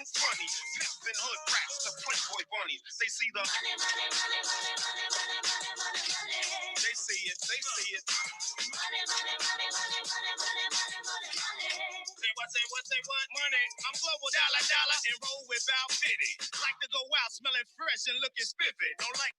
Funny, pimpin' hood rats, the playboy bunnies. They see the money, money, money, money, money, money, money, money, money. They see it, they see it. Money, money, money, money, money, money, money, money, money. Say what? Money. I'm global dollar dollar and roll without 50. Like to go out smelling fresh and looking spiffy. Don't like.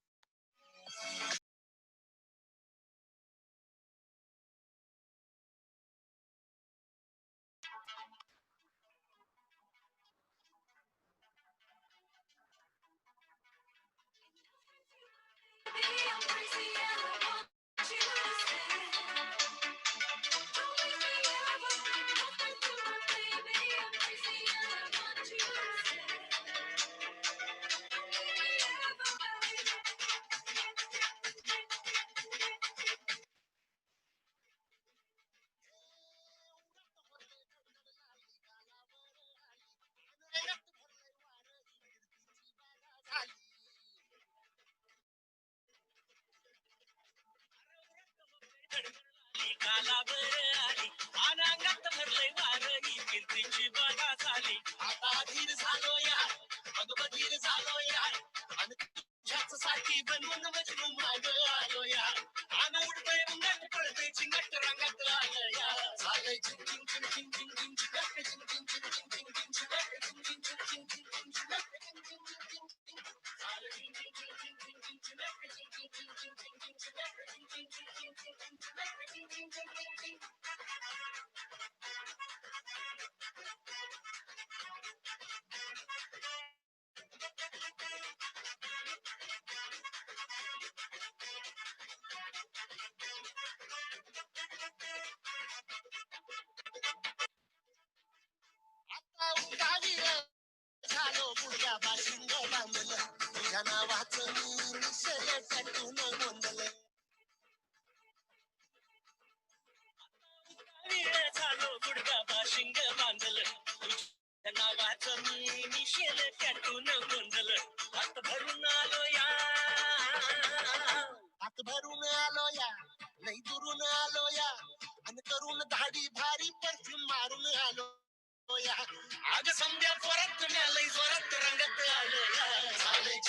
अनांगात भरले वारही कीर्तीची बघा झाली आता धीर झालो यार मग बधीर झालो यार आणि तुझ्याच साठी बनवून मजनू माग आलो यार आन उडतय उन्हात पळतय चिंगट रंगात आलं यार झालंय चिंग चिंग चिंग चिंग चिंग चिंग चिंग चिंग चिंग चिंग चिंग चिंग चिंग चिंग चिंग चिंग चिंग झालो पुढ्या बाशिंग बांधलं तुझ्या नावाचं मी निशेल टॅटून गोंधलं झालो पुढ्या बाशिंग बांधलं तुझ्या नावाचं मी निशेल टॅटून गोंधलं हात भरून आलो या हात भरून आलो या लई दुरून आलो या आणि करून धाडी भारी परफ्यूम मारून आलो आग समजा परत लई जोरात रंगत आलो झालंय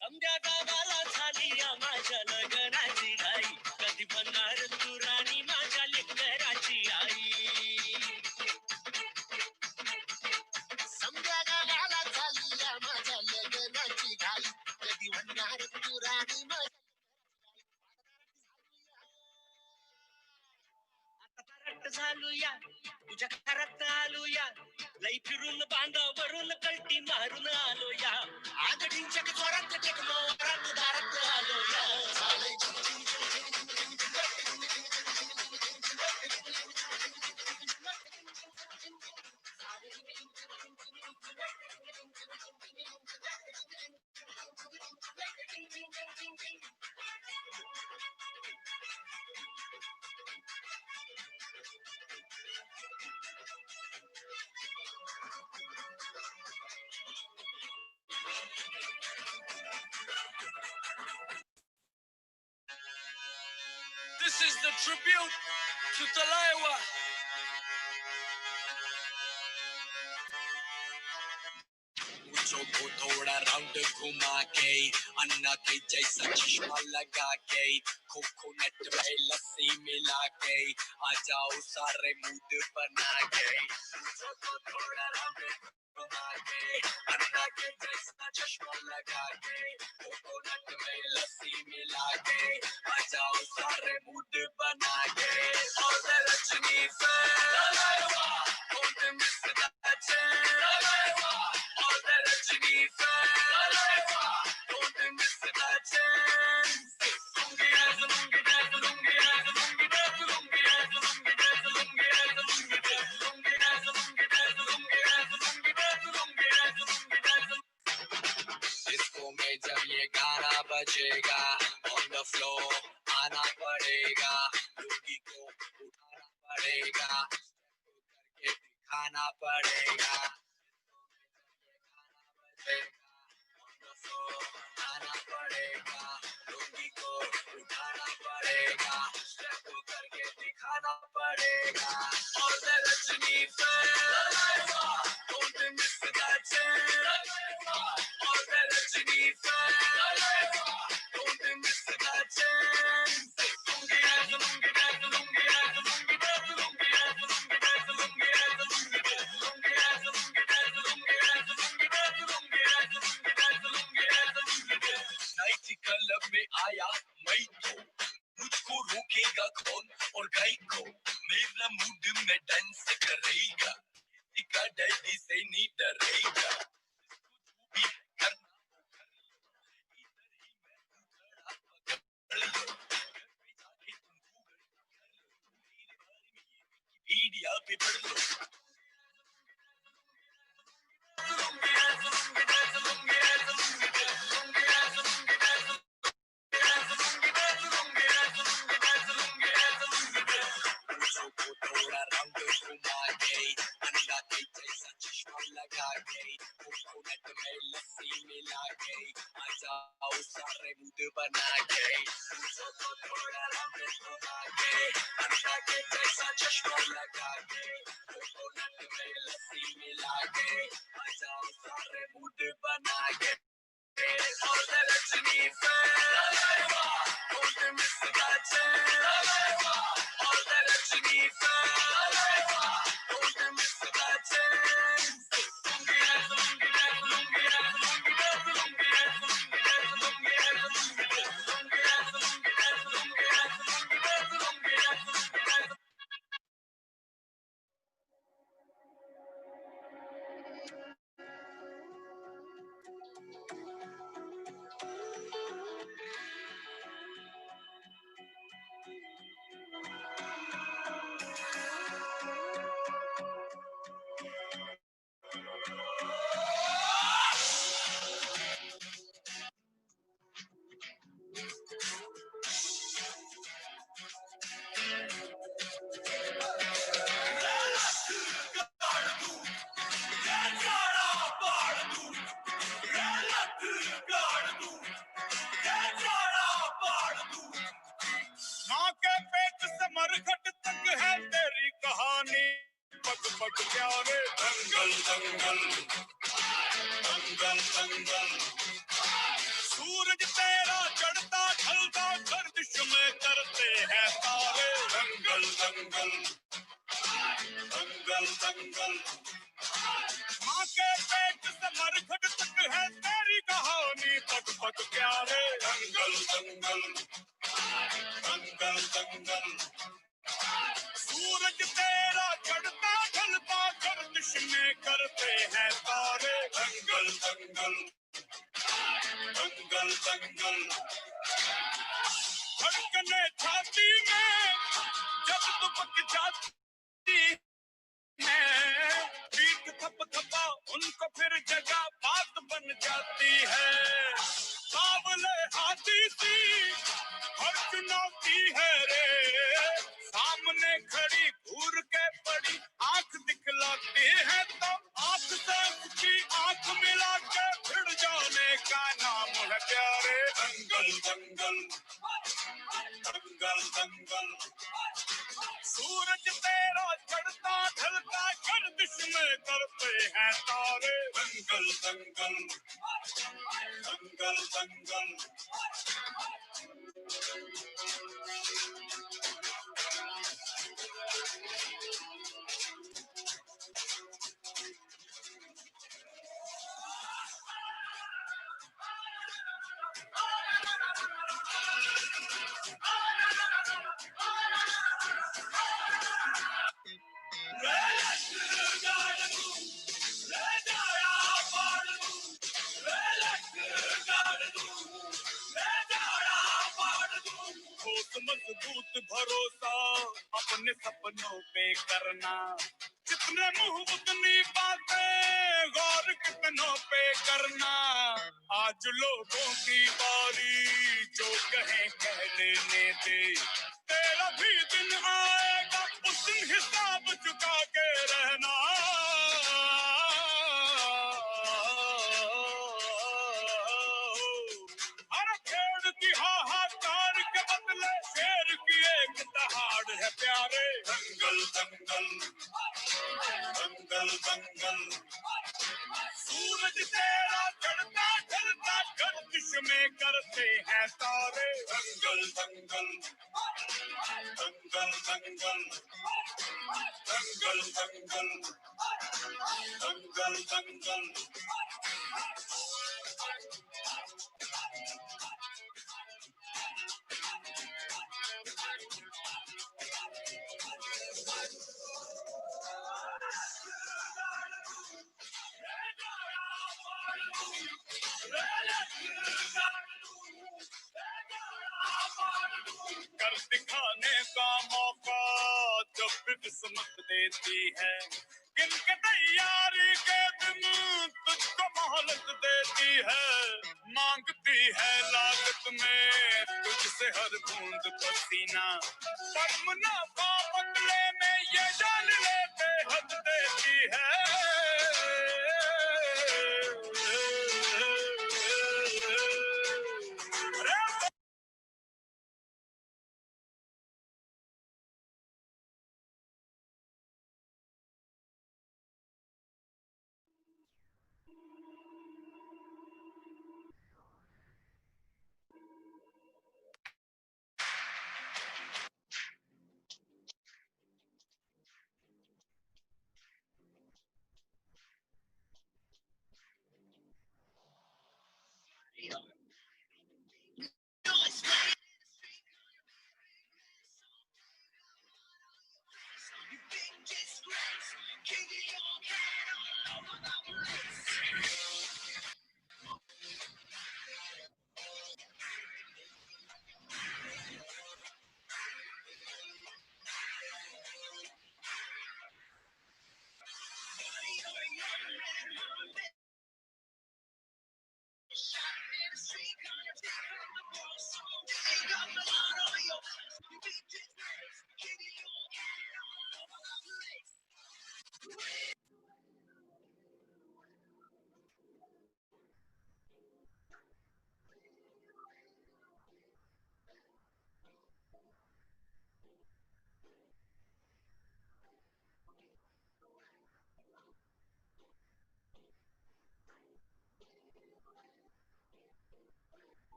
समजा गावाला झाली या माझ्या लग्नाची घाई कधी बनणार तू राणी माझ्या लेकराची आई समजा गावाला झाली या माझ्या लग्नाची घाई कधी बनणार तू राणी आता झालूया तुझ्या घरात आलूया लई फिरून बांधावरून कल्टी मारून आलो या आग ढिंचक जोरात टेकलो वरात दारात आलो या This is the tribute to Talaiwa. मुझो को थोड़ा राउंड घुमा के अन्ना के जैसा चश्मा लगा के कोकोनट में लस्सी मिला के आ जाओ सारे मूड बना के मुझो को थोड़ा राउंड घुमा के अन्ना के जैसा चश्मा लगा के कोकोनट में लस्सी मिला के आ जाओ सारे मूड बना के all the Rajni Talaiwa don't miss that chance all the Rajini Talaiwa don't miss that chance lungi as lungi as lungi as lungi as lungi as lungi as lungi as lungi as lungi as खाना पड़ेगा आना पड़ेगा लुंगी को उठाना पड़ेगा step करके दिखाना पड़ेगा और the Rajni don't miss that chance और the Rajni don't miss that chance lungi है लुंगी है लुंगी है लुंगी है लुंगी है लुंगी है लुंगी है लुंगी है लुंगी है लुंगी है लुंगी है लुंगी है लुंगी है लुंगी है नाइट क्लब में आया मैं तो मुझको रोकेगा कौन और गाय को मेरा मूड में डांस करेगा का डैडी से नहीं डरेगा मीडिया पे पढ़ लो थोड़ा रंग घुमा के अंडा के जैसा चश्मा लगा के कोकोनट में लस्सी मिला के आ जाओ सारे मूड बना के थोड़ा रंग घुमा के अंडा के जैसा चश्मा लगा के कोकोनट में लस्सी मिला के आ जाओ सारे मूड बना के all the Rajni don't miss that chance all the Rajni don't miss that chance lungi है लुंगी है लुंगी है लुंगी है लुंगी है लुंगी है लुंगी है लुंगी है लुंगी है लुंगी है लुंगी है लुंगी है लुंगी है माँ के पेट से मरघट तक है तेरी कहानी पग पग प्यारे दंगल दंगल दंगल दंगल सूरज तेरा चढ़ता ढलता गर्दिश में करते हैं तारे दंगल दंगल दंगल दंगल माँ के पेट से मरघट तक है तेरी कहानी पग पग प्यारे दंगल दंगल दंगल दंगल सूरज तेरा चढ़ता ढलता गर्दिश में करते हैं तारे दंगल दंगल दंगल दंगल धड़कने छाती में जब दुबक जाती है पीठ थप थपा उनको फिर जगह बात बन जाती है सावले हाथी सी हर चुनौती है रे सामने खड़ी घूर के पड़ी आंख दिखलाती है तो आंख से उसकी आंख मिला के भिड़ जाने का नाम है प्यारे दंगल दंगल दंगल दंगल सूरज तेरा चढ़ता ढलता गर्दिश में करते हैं तारे दंगल दंगल दंगल दंगल मजबूत भरोसा अपने सपनों पे करना जितने मुंह उतनी बातें गौर कितनों पे करना आज लोगों की बारी जो कहें कह लेने दे तेरा भी दिन आएगा उस दिन हिसाब चुका के रहना दंगल दंगल सूरज तेरा चढ़ता चढ़ता गर्दिश में करते हैं तारे दंगल दंगल दंगल दंगल दंगल दंगल दंगल दंगल कर दिखाने का मौका जब भी किस्मत देती है गिन के तैयारी के दिन तुझको मोहलत देती है मांगती है लागत में तुझसे हर बूंद पसीना पर मुनाफा बदले में ये जान ले बेहद देती है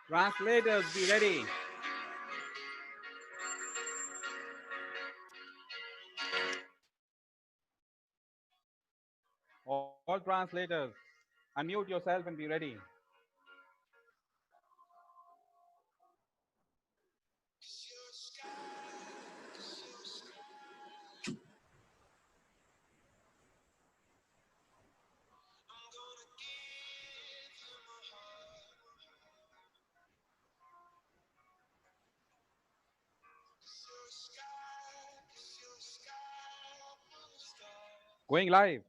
Translators, be ready. All translators, unmute yourself and be ready. Going live.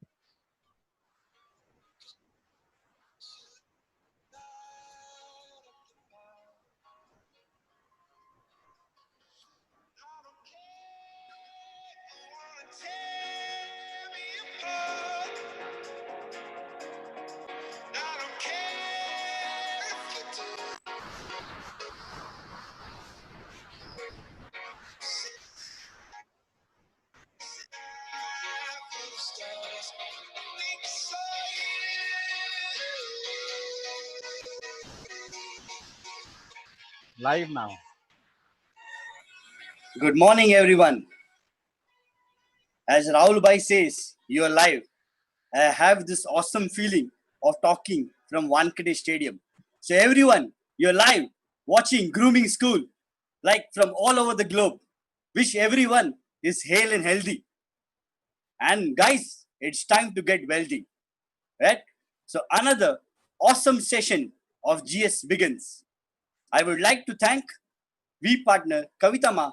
Live now. Good morning, everyone. As Rahul Bhai says, you are live. I have this awesome feeling of talking from Wankhede Stadium. So everyone, you're live watching Grooming School, like from all over the globe. Wish everyone is hale and healthy. And guys, it's time to get wealthy, right? So another awesome session of GS begins. I would like to thank V partner Kavitama,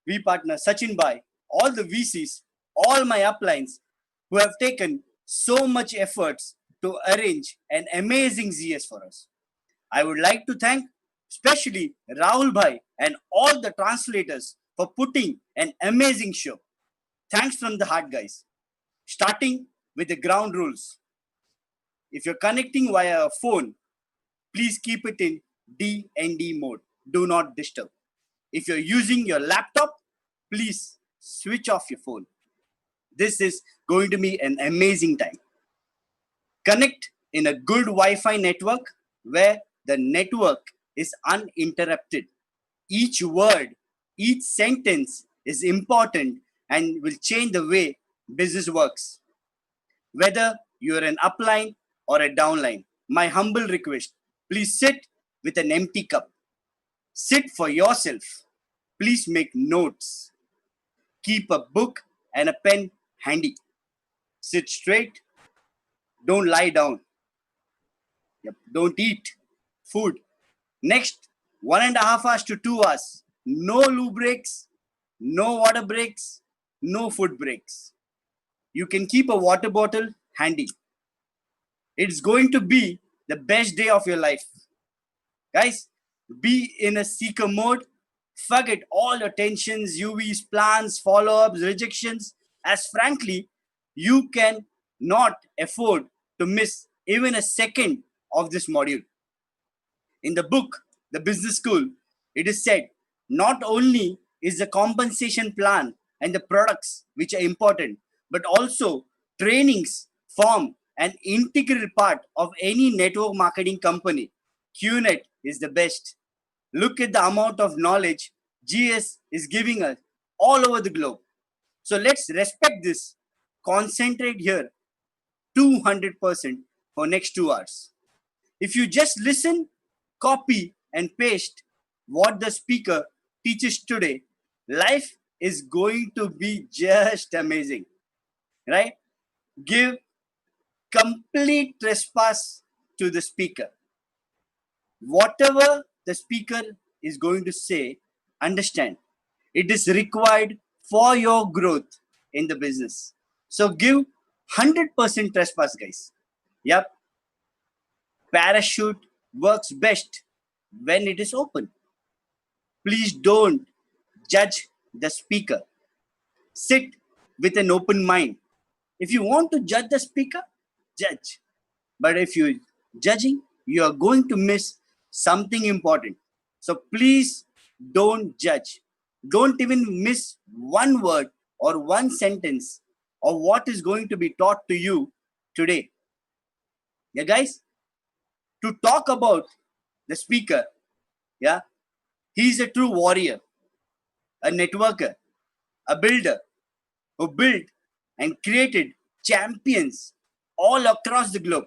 V partner Sachin Bhai, all the VCs, all my uplines who have taken so much efforts to arrange an amazing GS for us. I would like to thank especially Rahul Bhai and all the translators for putting an amazing show. Thanks from the heart, guys. Starting with the ground rules. If you're connecting via a phone, please keep it in DND mode. Do not disturb. If you're using your laptop, please switch off your phone. This is going to be an amazing time. Connect in a good Wi-Fi network where the network is uninterrupted. Each word, each sentence is important and will change the way business works. Whether you're an upline or a downline, my humble request, please sit with an empty cup. Sit for yourself. Please make notes. Keep a book and a pen handy. Sit straight. Don't lie down. Yep. Don't eat food. Next, 1.5 hours to 2 hours. No loo breaks, no water breaks, no food breaks. You can keep a water bottle handy. It's going to be the best day of your life. Guys, be in a seeker mode. Forget all your tensions, UVs, plans, follow ups, rejections, as frankly, you can not afford to miss even a second of this module. In the book, The Business School, it is said not only is the compensation plan and the products which are important, but also trainings form an integral part of any network marketing company. QNet is the best. Look at the amount of knowledge GS is giving us all over the globe. So let's respect this. Concentrate here 200% for next 2 hours. If you just listen, copy, and paste what the speaker teaches today, life is going to be just amazing, right? Give complete trespass to the speaker. Whatever the speaker is going to say, understand it is required for your growth in the business. So give 100% trespass, guys. Yep. Parachute works best when it is open. Please don't judge the speaker. Sit with an open mind. If you want to judge the speaker, judge. But if you're judging, you are going to miss something important. So please don't judge. Don't even miss one word or one sentence of what is going to be taught to you today. Yeah, guys, to talk about the speaker, yeah, he's a true warrior, a networker, a builder who built and created champions all across the globe.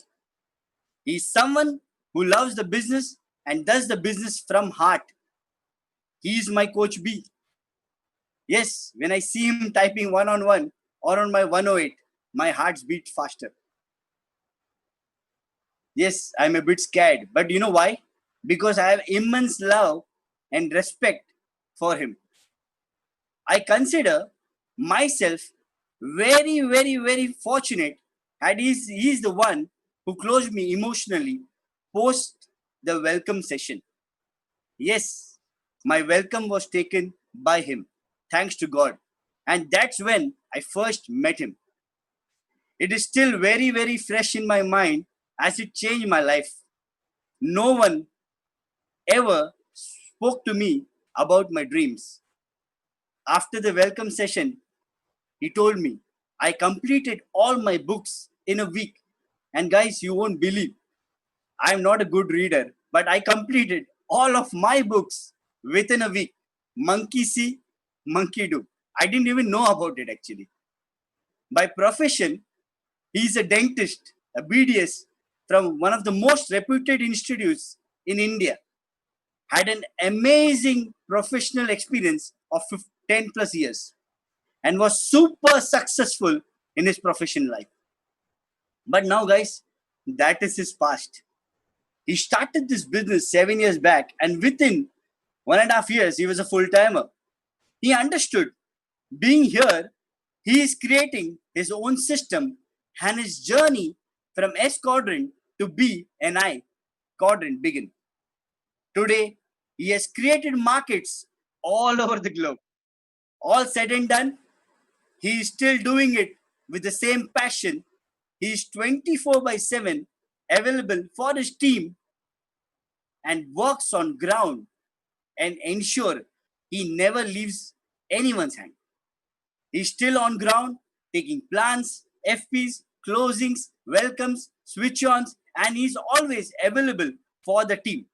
He's someone who loves the business and does the business from heart. He is my coach B. Yes, when I see him typing one on one or on my 108, my heart's beat faster. Yes, I'm a bit scared, but you know why? Because I have immense love and respect for him. I consider myself very, very, very fortunate and he's the one who closed me emotionally post the welcome session. Yes, my welcome was taken by him, thanks to God. And that's when I first met him. It is still very, very fresh in my mind as it changed my life. No one ever spoke to me about my dreams. After the welcome session, he told me, I completed all my books in a week. And guys, you won't believe, I'm not a good reader, but I completed all of my books within a week. Monkey see, monkey do. I didn't even know about it actually. By profession, he's a dentist, a BDS from one of the most reputed institutes in India, had an amazing professional experience of 10 plus years, and was super successful in his professional life. But now, guys, that is his past. He started this business 7 years back, and within 1.5 years, he was a full timer. He understood being here, he is creating his own system, and his journey from S quadrant to B and I quadrant begin. Today, he has created markets all over the globe. All said and done, he is still doing it with the same passion. He is 24 by 7 available for his team and works on ground and ensure he never leaves anyone's hand. He's still on ground, taking plans, FPs, closings, welcomes, switch ons, and he's always available for the team.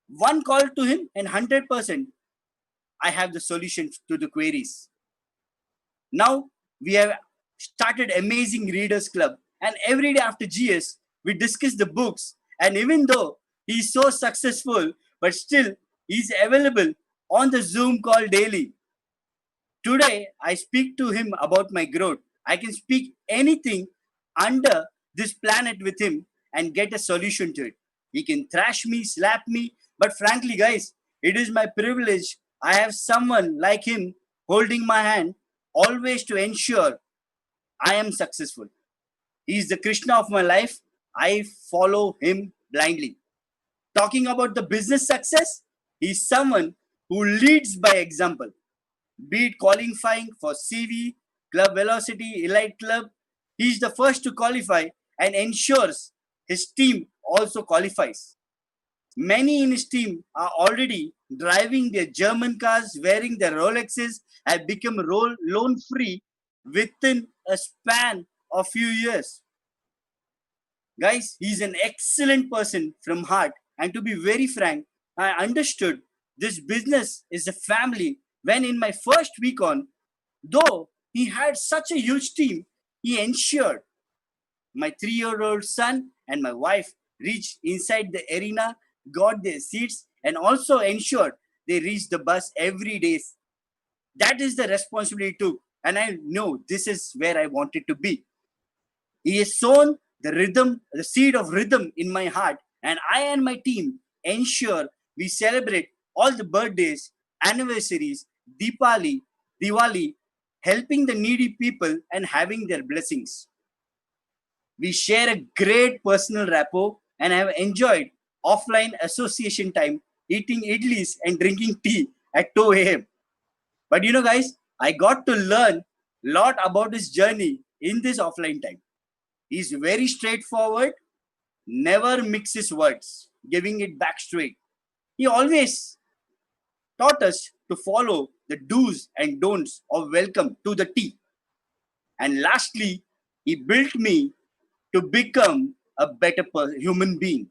One call to him, and 100% I have the solution to the queries. Now we have started Amazing Readers Club, and every day after GS, we discuss the books. And even though he's so successful, but still he's available on the Zoom call daily. Today, I speak to him about my growth. I can speak anything under this planet with him and get a solution to it. He can thrash me, slap me, but frankly, guys, it is my privilege. I have someone like him holding my hand always to ensure I am successful. He is the Krishna of my life. I follow him blindly. Talking about the business success, he is someone who leads by example, be it qualifying for CV, Club Velocity, Elite Club. He is the first to qualify and ensures his team also qualifies. Many in his team are already driving their German cars, wearing their Rolexes, have become loan free within a span of few years. Guys, he's an excellent person from heart. And to be very frank, I understood this business is a family when in my first week on, though he had such a huge team, he ensured my 3-year-old son and my wife reached inside the arena, got their seats, and also ensured they reached the bus every day. That is the responsibility too. And I know this is where I wanted to be. He has sown the rhythm, the seed of rhythm in my heart, and I and my team ensure we celebrate all the birthdays, anniversaries, Diwali, helping the needy people and having their blessings. We share a great personal rapport and have enjoyed offline association time, eating idlis and drinking tea at 2 a.m. But you know, guys, I got to learn a lot about his journey in this offline time. He's very straightforward, never mixes words, giving it back straight. He always taught us to follow the do's and don'ts of welcome to the T. And lastly, he built me to become a better human being.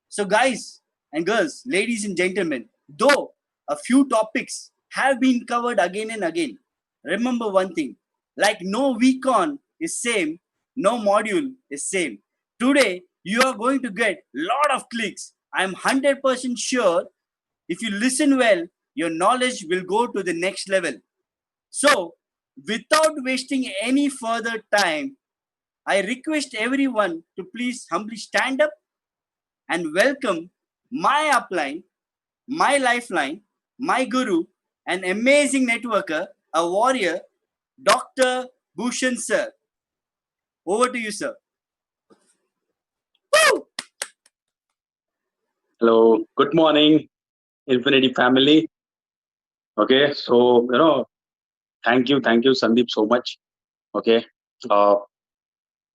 So, guys and girls, ladies and gentlemen, though a few topics have been covered again and again, remember one thing, like no week on is same, no module is same. Today, you are going to get lot of clicks. I am 100% sure if you listen well, your knowledge will go to the next level. So, without wasting any further time, I request everyone to please humbly stand up and welcome my upline, my lifeline, my guru, an amazing networker, a warrior, Dr. Bhushan sir. Over to you, sir. Woo! Hello, good morning, Infinity family. Okay, so thank you, Sandeep, so much. Okay, uh,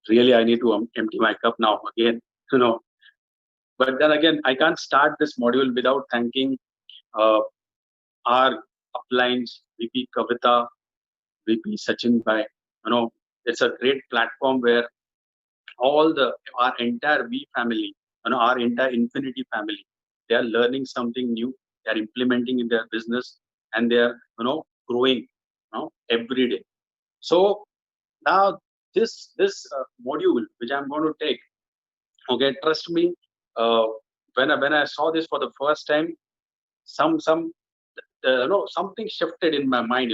really, I need to empty my cup now again. You know, but then again, I can't start this module without thanking uh, our uplines, VP Kavita, VP Sachin Bhai. You know, it's a great platform where all the our entire V family, our entire Infinity family, they are learning something new. They are implementing in their business, and they are growing, every day. So now this module which I'm going to take, okay, trust me, uh, when I saw this for the first time, some something shifted in my mind.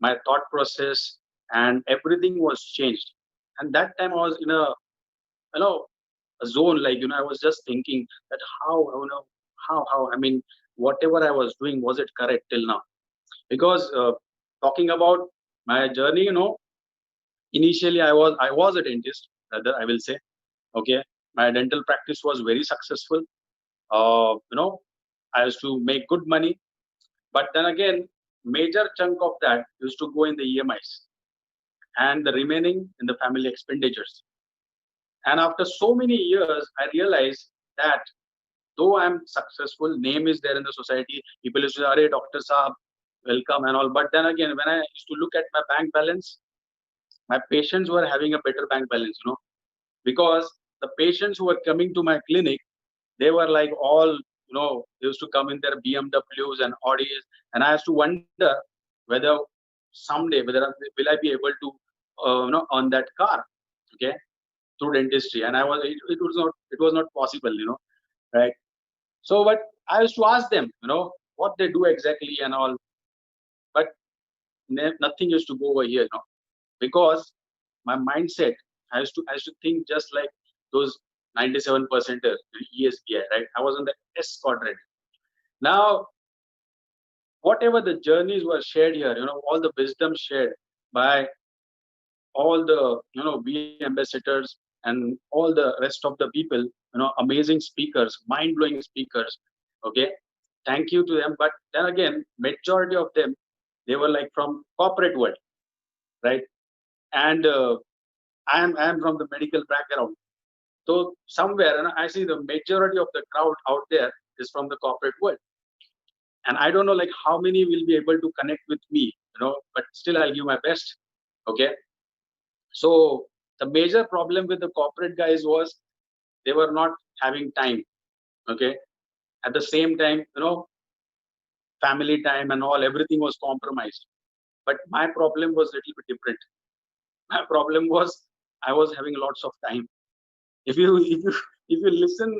My thought process and everything was changed. And that time I was in you know a zone, like I was just thinking that how how I mean, whatever I was doing, was it correct till now? Because talking about my journey, initially I was a dentist, rather I will say. Okay, my dental practice was very successful. I used to make good money, but then again, major chunk of that used to go in the EMIs and the remaining in the family expenditures. And after so many years, I realized that though I'm successful, name is there in the society, people used to say, "Arey, Doctor Saab, welcome," and all. But then again, when I used to look at my bank balance, my patients were having a better bank balance, because the patients who were coming to my clinic, they were like all, they used to come in their BMWs and Audis, and I used to wonder whether someday, whether will I be able to, earn that car, okay, through dentistry. And it was not possible, right? So, but I used to ask them, what they do exactly and all, but nothing used to go over here, because my mindset, I used to think just like those 97% ESBI, right? I was on the S quadrant. Now, whatever the journeys were shared here, all the wisdom shared by all the B ambassadors and all the rest of the people, amazing speakers, mind blowing speakers. Okay, thank you to them. But then again, majority of them, they were like from corporate world, right? And I am from the medical background. So somewhere, I see the majority of the crowd out there is from the corporate world. And I don't know like how many will be able to connect with me, but still I'll give my best. Okay. So the major problem with the corporate guys was they were not having time. Okay. At the same time, family time and all, everything was compromised. But my problem was a little bit different. My problem was I was having lots of time. If you listen,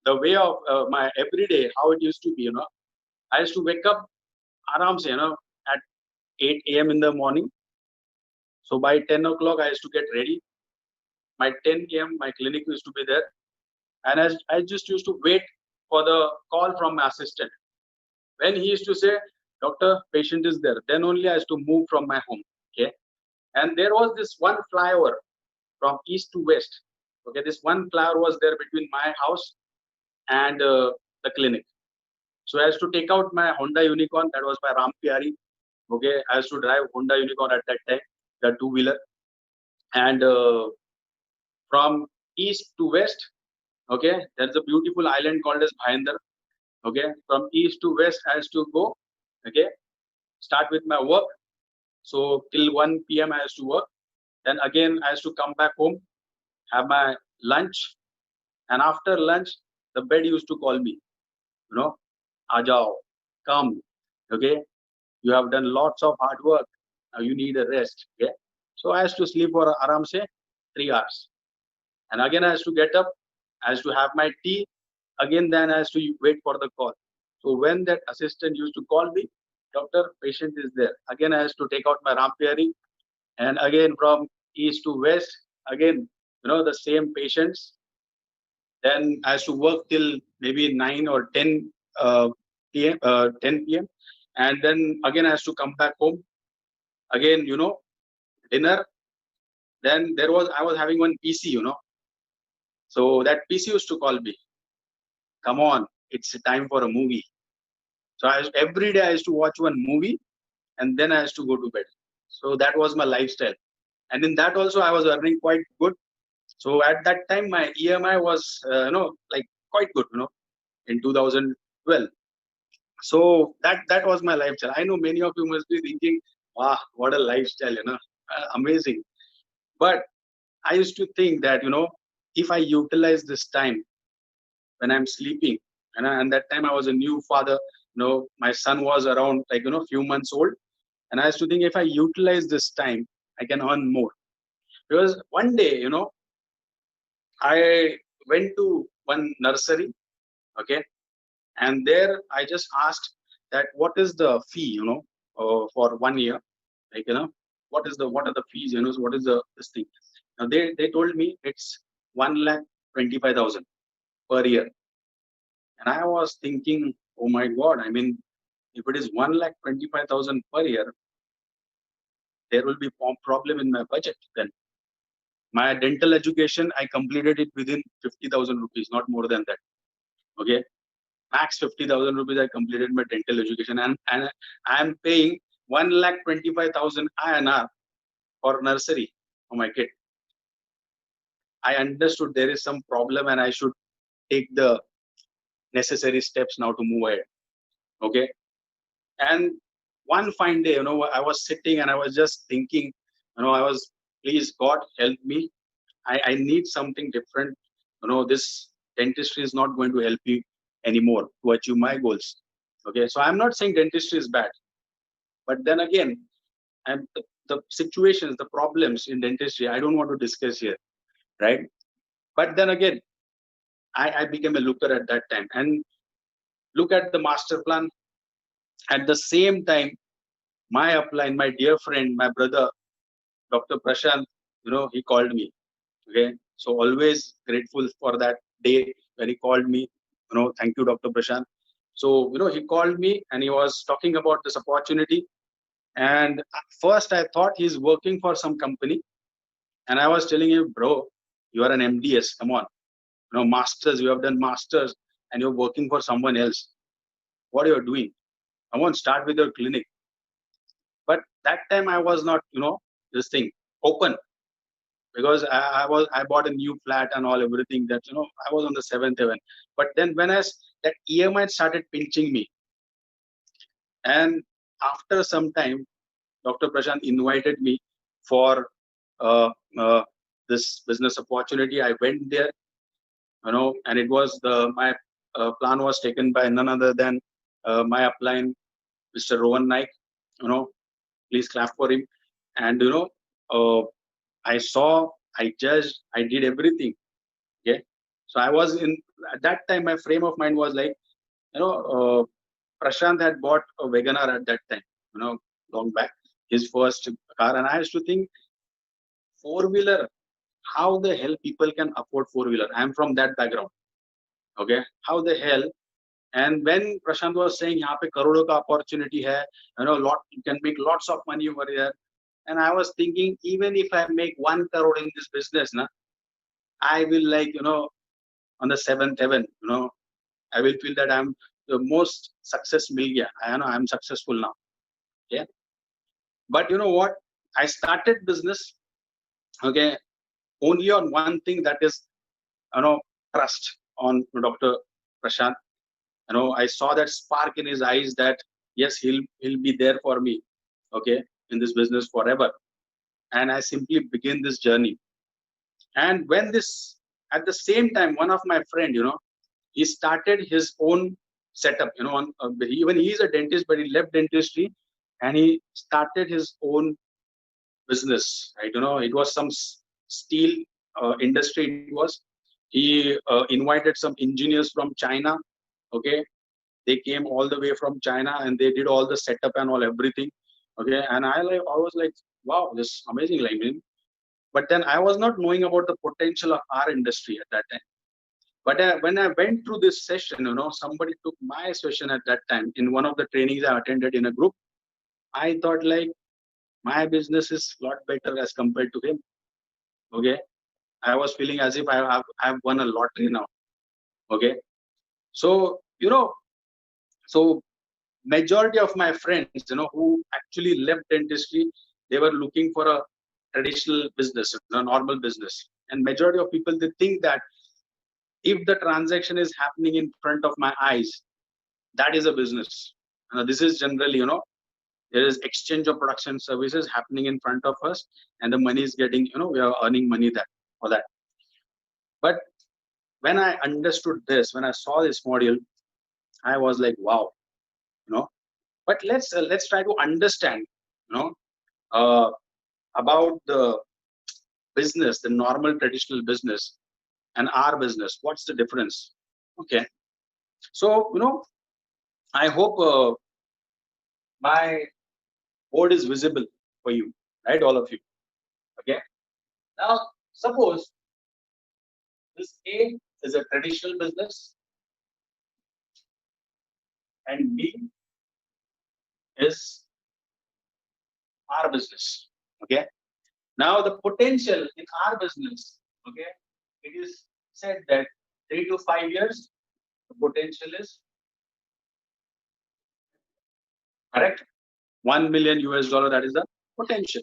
the way of my everyday, how it used to be, I used to wake up aram se, at 8 a.m. in the morning. So by 10 o'clock, I used to get ready. By 10 a.m., my clinic used to be there. And as I just used to wait for the call from my assistant. When he used to say, "Doctor, patient is there," then only I used to move from my home. Okay. And there was this one flyover from east to west. Okay. This one flyover was there between my house and the clinic. So I used to take out my Honda Unicorn. That was my Ram Pyari. Okay. I used to drive Honda Unicorn at that time, the two-wheeler. And from east to west, okay, there's a beautiful island called as Bhayandar. Okay. From east to west, I used to go. Okay. Start with my work. So till 1 p.m. I used to work. Then again, I used to come back home, have my lunch. And after lunch, the bed used to call me, you know, Ajao, come. Okay. You have done lots of hard work. Now you need a rest. Okay. So I used to sleep for aram se 3 hours. And again, I used to get up. I used to have my tea. Again, then I used to wait for the call. So when that assistant used to call me, "Doctor, patient is there." Again, I used to take out my Rampyari, and again from east to west, again, the same patients. Then I used to work till maybe 9 or 10 p.m. 10 p.m. And then again, I used to come back home. Again, dinner. Then I was having one PC, So that PC used to call me, "Come on, it's time for a movie." So every day I used to watch one movie, and then I used to go to bed. So that was my lifestyle. And in that also I was earning quite good. So at that time my EMI was, like quite good, in 2012. So that was my lifestyle. I know many of you must be thinking, "Wow, what a lifestyle, amazing." But I used to think that, if I utilize this time when I'm sleeping, and that time I was a new father, my son was around like, few months old. And I used to think if I utilize this time, I can earn more. Because one day, I went to one nursery. Okay, and there I just asked that what is the fee, for 1 year, like, what are the fees, so what is the this thing. Now they told me it's 1,25,000 per year, and I was thinking, oh my god, I mean, if it is 1,25,000 per year, there will be problem in my budget. Then my dental education, I completed it within 50,000 rupees, not more than that. Okay, max 50,000 rupees. I completed my dental education, and I am paying 1,25,000 INR for nursery for my kid. I understood there is some problem, and I should take the necessary steps now to move ahead. Okay, and one fine day, I was sitting and I was just thinking, I was, please God help me. I need something different. This dentistry is not going to help me anymore to achieve my goals. Okay, so I'm not saying dentistry is bad, but then again, the situations, the problems in dentistry, I don't want to discuss here, right? But then again, I became a looker at that time and look at the master plan. At the same time, my upline, my dear friend, my brother, Dr. Prashant, he called me. Okay, so always grateful for that day when he called me. Thank you, Dr. Prashant. So he called me and he was talking about this opportunity. And at first I thought he's working for some company, and I was telling him, bro, you are an MDS. Come on, masters. You have done masters, and you're working for someone else. What are you doing? Come on, start with your clinic. But that time I was not, this thing open, because I bought a new flat and all everything that I was on the seventh heaven. But then when that EMI started pinching me, and after some time, Dr. Prashant invited me for uh, uh, this business opportunity. I went there, and it was my plan was taken by none other than my upline, Mr. Rohan Naik. Please clap for him. And uh, I saw, I judged, I did everything. Okay, so I was in at that time. My frame of mind was like, Prashant had bought a Wagoner at that time, long back, his first car, and I used to think, four wheeler. How the hell people can afford four wheeler? I'm from that background. Okay, how the hell? And when Prashant was saying, "यहाँ पे करोड़ों का opportunity है, lot you can make lots of money over here," and I was thinking, even if I make 1 crore in this business, na, I will like on the seventh heaven, I will feel that I'm the most success media. I know I'm successful now. Yeah. But you know what? I started business, okay, only on one thing, that is, trust on Dr. Prashant. I saw that spark in his eyes that yes, he'll be there for me, okay, in this business forever. And I simply begin this journey. And when this, at the same time, one of my friend, he started his own setup, even he is a dentist, but he left dentistry and he started his own business, right? It was some steel industry. It was, he invited some engineers from China. Okay, they came all the way from China and they did all the setup and all everything. Okay, and I was like, wow, this is amazing, like, but then I was not knowing about the potential of our industry at that time. But when I went through this session, somebody took my session at that time in one of the trainings I attended in a group. I thought like, my business is a lot better as compared to him. Okay, I was feeling as if I've won a lottery now. Okay, so so majority of my friends, who actually left dentistry, they were looking for a traditional business, a normal business. And majority of people, they think that if the transaction is happening in front of my eyes, that is a business. This is generally, there is exchange of production services happening in front of us, and the money is getting, we are earning money that for that. But when I understood this, when I saw this module, I was like, wow, But let's try to understand, uh, about the business, the normal traditional business. and our business. What's the difference? Okay. So, I hope my board is visible for you, right? All of you. Okay. Now, suppose this A is a traditional business and B is our business. Okay. Now, the potential in our business, okay, it is said that 3 to 5 years, the potential is correct. 1 million US dollar, that is the potential.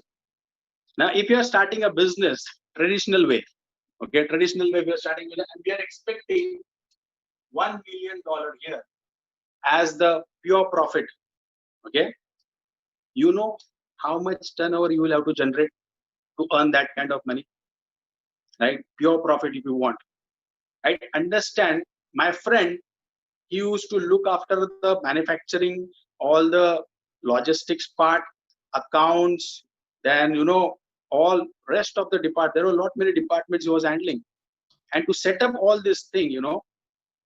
Now, if you are starting a business traditional way, okay, traditional way we are starting with, and we are expecting $1 million here as the pure profit, okay, you know how much turnover you will have to generate to earn that kind of money, right? Pure profit if you want, right? Understand, my friend, he used to look after the manufacturing, all the logistics part, accounts, then all rest of the department. There were a lot many departments he was handling, and to set up all this thing,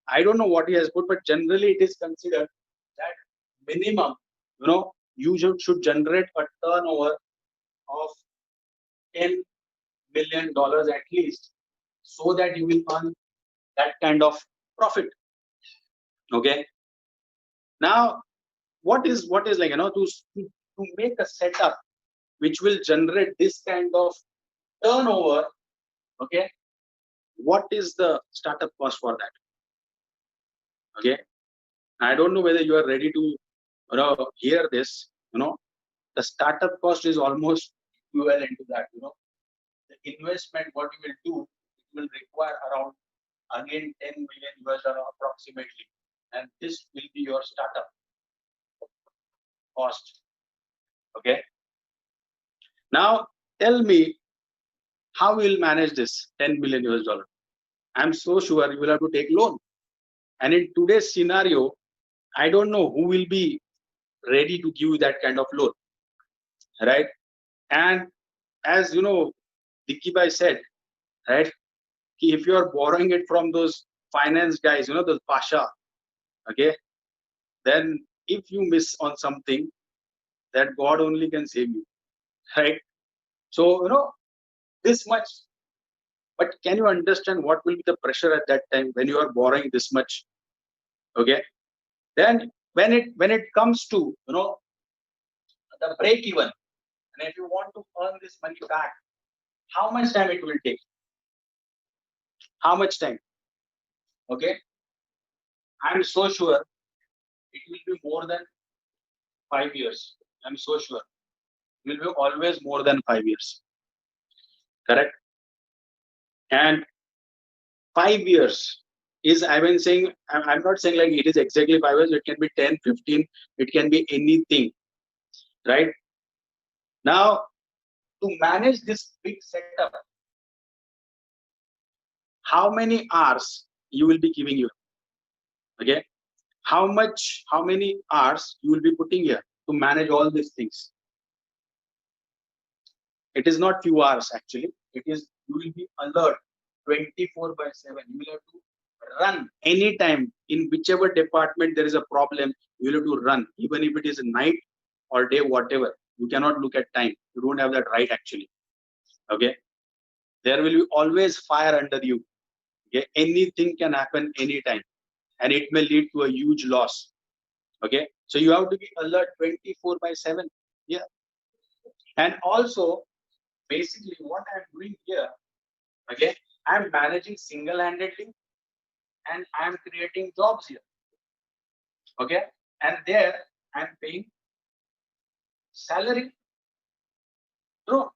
I don't know what he has put, but generally it is considered that minimum, you should generate a turnover of $10 million at least, so that you will earn that kind of profit. Okay. Now, what is like, to make a setup which will generate this kind of turnover, okay, what is the startup cost for that? Okay. I don't know whether you are ready to hear this. The startup cost is almost equivalent to that. The investment what you will do, it will require around again 10 million US dollar approximately, and this will be your startup cost. Okay. Now tell me, how we will manage this 10 million US dollar? I'm so sure you will have to take loan. And in today's scenario, I don't know who will be ready to give you that kind of loan, right? And as Dicky Bhai said, right, if you are borrowing it from those finance guys, those Pasha, okay, then if you miss on something, that God only can save you, right? So, this much. But can you understand what will be the pressure at that time when you are borrowing this much? Okay. Then when it comes to the break even, and if you want to earn this money back, how much time it will take? How much time? Okay. I'm so sure it will be more than 5 years. I'm so sure it will be always more than 5 years. Correct. And 5 years is, I've been saying, I'm not saying like it is exactly 5 years. It can be 10, 15. It can be anything. Right. Now, to manage this big setup, how many hours you will be giving you? Okay. How many hours you will be putting here to manage all these things? It is not few hours actually. It is, you will be alert 24/7. You will have to run anytime in whichever department there is a problem. You will have to run, even if it is night or day, whatever. You cannot look at time. You don't have that right actually. Okay. There will be always fire under you. Okay. Anything can happen anytime, and it may lead to a huge loss. Okay. So you have to be alert 24/7. Yeah. And also, basically what I'm doing here, okay, I'm managing single-handedly, and I'm creating jobs here. Okay. And there I'm paying salary. True.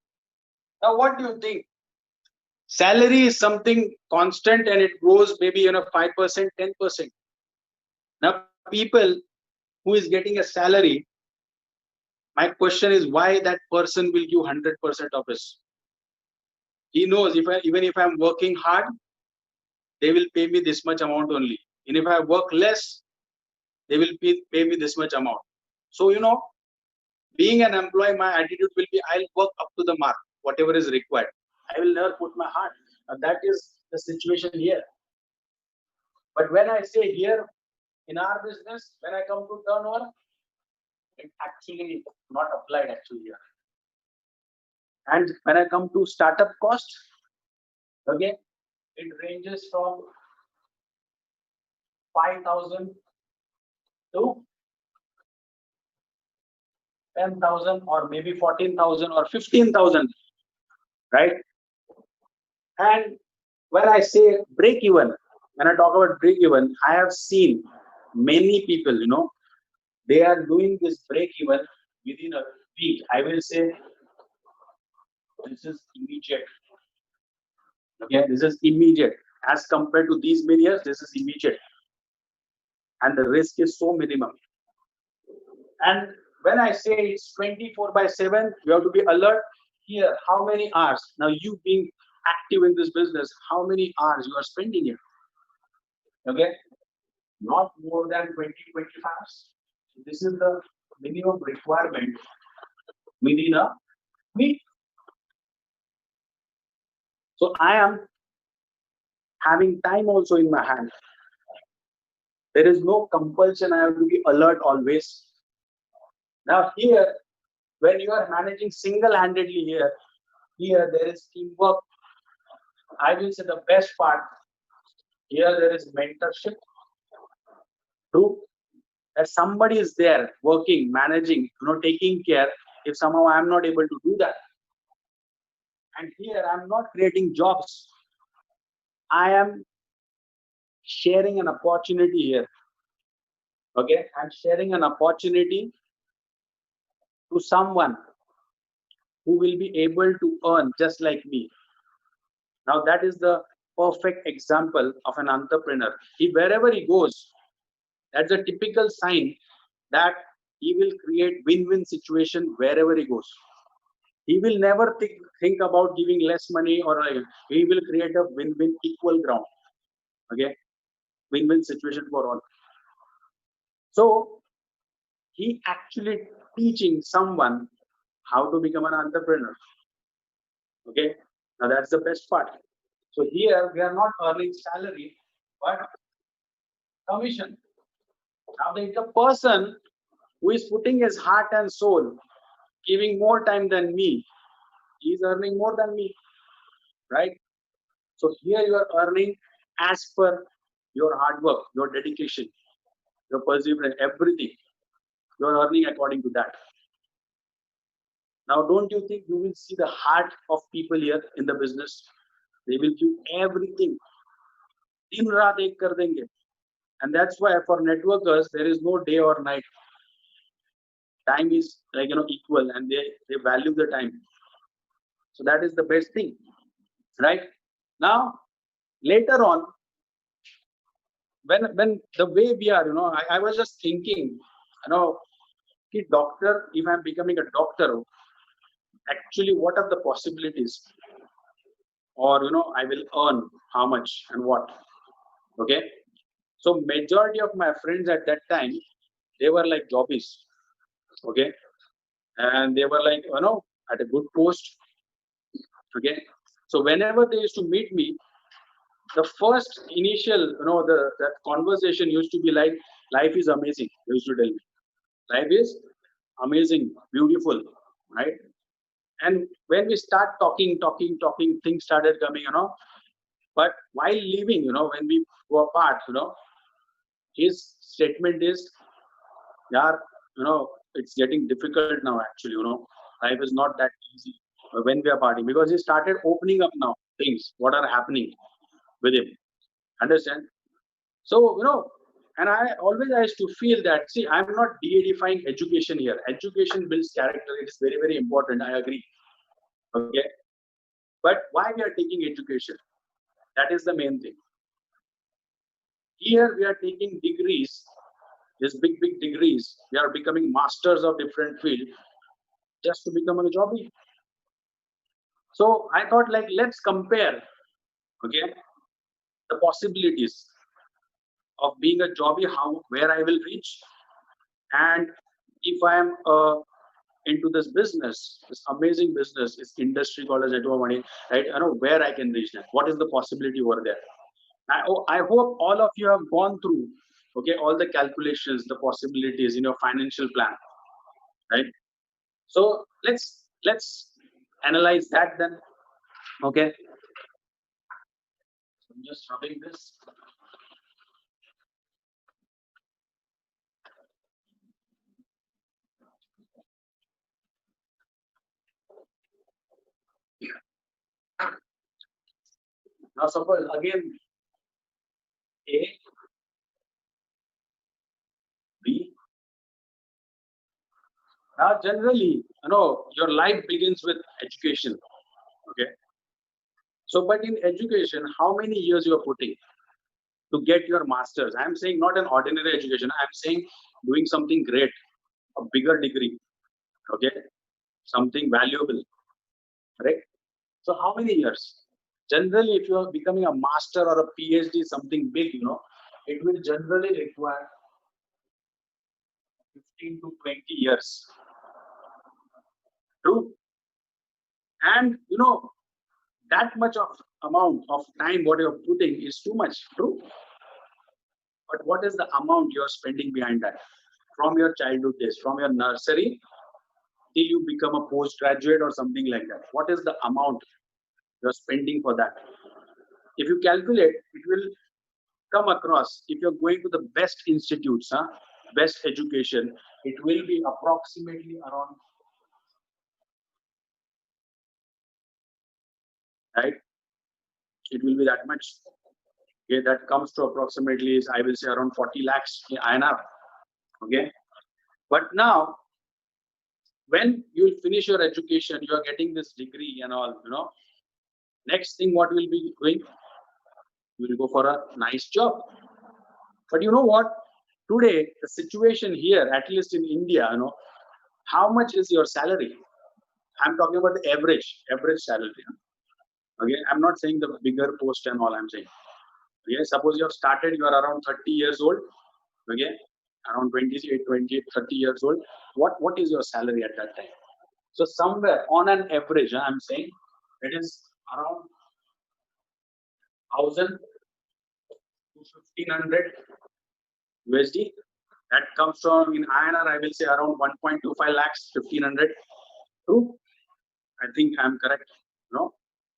Now what do you think? Salary is something constant and it grows maybe 5%, 10%. Now people who is getting a salary, my question is why that person will give 100% of his. He knows even if I'm working hard, they will pay me this much amount only. And if I work less, they will pay me this much amount. So, being an employee, my attitude will be, I'll work up to the mark, whatever is required. I will never put my heart. That is the situation here. But when I say here in our business, when I come to turnover, it actually not applied actually here. And when I come to startup cost, okay, it ranges from 5,000 to 10,000 or maybe 14,000 or 15,000, right? And when I say break even, when I talk about break even, I have seen many people, they are doing this break even within a week. I will say this is immediate. Okay, this is immediate. As compared to these many years, this is immediate. And the risk is so minimum. And when I say it's 24/7, you have to be alert. Here, how many hours? Now, you being active in this business, how many hours you are spending here? Okay, not more than 20-25 hours. So this is the minimum requirement within a week. So I am having time also in my hand. There is no compulsion. I have to be alert always. Now here, when you are managing single-handedly here there is teamwork. I will say the best part here there is mentorship. True, that somebody is there working, managing, taking care. If somehow I am not able to do that, and here I am not creating jobs, I am sharing an opportunity here. Okay, I'm sharing an opportunity to someone who will be able to earn just like me. Now that is the perfect example of an entrepreneur. He wherever he goes, that's a typical sign that he will create win-win situation wherever he goes. He will never think about giving less money or he will create a win-win equal ground. Okay, win-win situation for all. So he actually teaching someone how to become an entrepreneur. Okay, now that's the best part. So here we are not earning salary, but commission. Now the person who is putting his heart and soul, giving more time than me, he is earning more than me, right? So here you are earning as per your hard work, your dedication, your perseverance, everything. You are earning according to that. Now, don't you think you will see the heart of people here in the business? They will give everything. Din raat ek kar denge. And that's why for networkers, there is no day or night. Time is equal and they value the time. So that is the best thing, right? Now, later on, when the way we are, I was just thinking, doctor, if I'm becoming a doctor, actually, what are the possibilities? Or, I will earn how much and what? Okay. So majority of my friends at that time, they were like jobbies. Okay. And they were like, at a good post. Okay. So whenever they used to meet me, the first initial, that conversation used to be like, life is amazing. They used to tell me, life is amazing, beautiful, right? And when we start talking, things started coming, But while leaving, when we go apart, his statement is, yeah, it's getting difficult now, actually, life is not that easy when we are partying, because he started opening up now things, what are happening with him. Understand? So, and I used to feel that, see, I'm not de-edifying education here. Education builds character. It is very, very important. I agree. Okay. But why we are taking education? That is the main thing. Here we are taking degrees, these big, big degrees. We are becoming masters of different field just to become a jobby. So I thought, like, let's compare, okay, the possibilities of being a jobby, where I will reach, and if I am a into this business, this amazing business, this industry called as network money, right? I know where I can reach that. What is the possibility over there? I hope all of you have gone through, okay, all the calculations, the possibilities in your financial plan, right? So let's analyze that then. Okay. So I'm just rubbing this. Now suppose again A, B. Now generally, your life begins with education. Okay. So, but in education, how many years you are putting to get your masters? I'm saying not an ordinary education. I'm saying doing something great, a bigger degree. Okay. Something valuable. Right. So how many years? Generally, if you are becoming a master or a PhD, something big, it will generally require 15 to 20 years. True. And that much of amount of time what you're putting is too much. True. But what is the amount you're spending behind that? From your childhood days, from your nursery till you become a postgraduate or something like that. What is the amount you're spending for that? If you calculate, it will come across, if you're going to the best institutes, best education, it will be approximately around, right? It will be that much. Okay, that comes to approximately, I will say, around 40 lakhs INR. Okay, but now when you will finish your education, you are getting this degree and all, next thing what will be doing? You will go for a nice job. But you know what? Today, the situation here, at least in India, how much is your salary? I'm talking about the average salary. Okay, I'm not saying the bigger post and all. I'm saying, okay, suppose you have started, you are around 30 years old. Okay, around 28, 20, 30 years old. What is your salary at that time? So somewhere on an average, I'm saying it is around 1,000 to 1,500 USD. That comes from in INR, I will say around 1.25 lakhs, 1,500. True? I think I'm correct.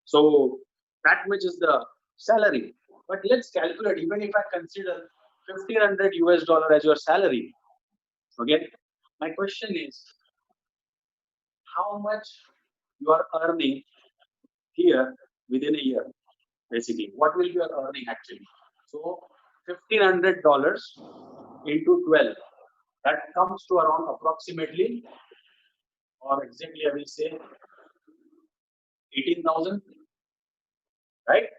So that much is the salary. But let's calculate, even if I consider 1,500 US dollar as your salary. Okay. My question is, how much you are earning here within a year, basically? What will be your earning actually? So $1,500 into 12. That comes to around approximately, or exactly I will say 18,000, right?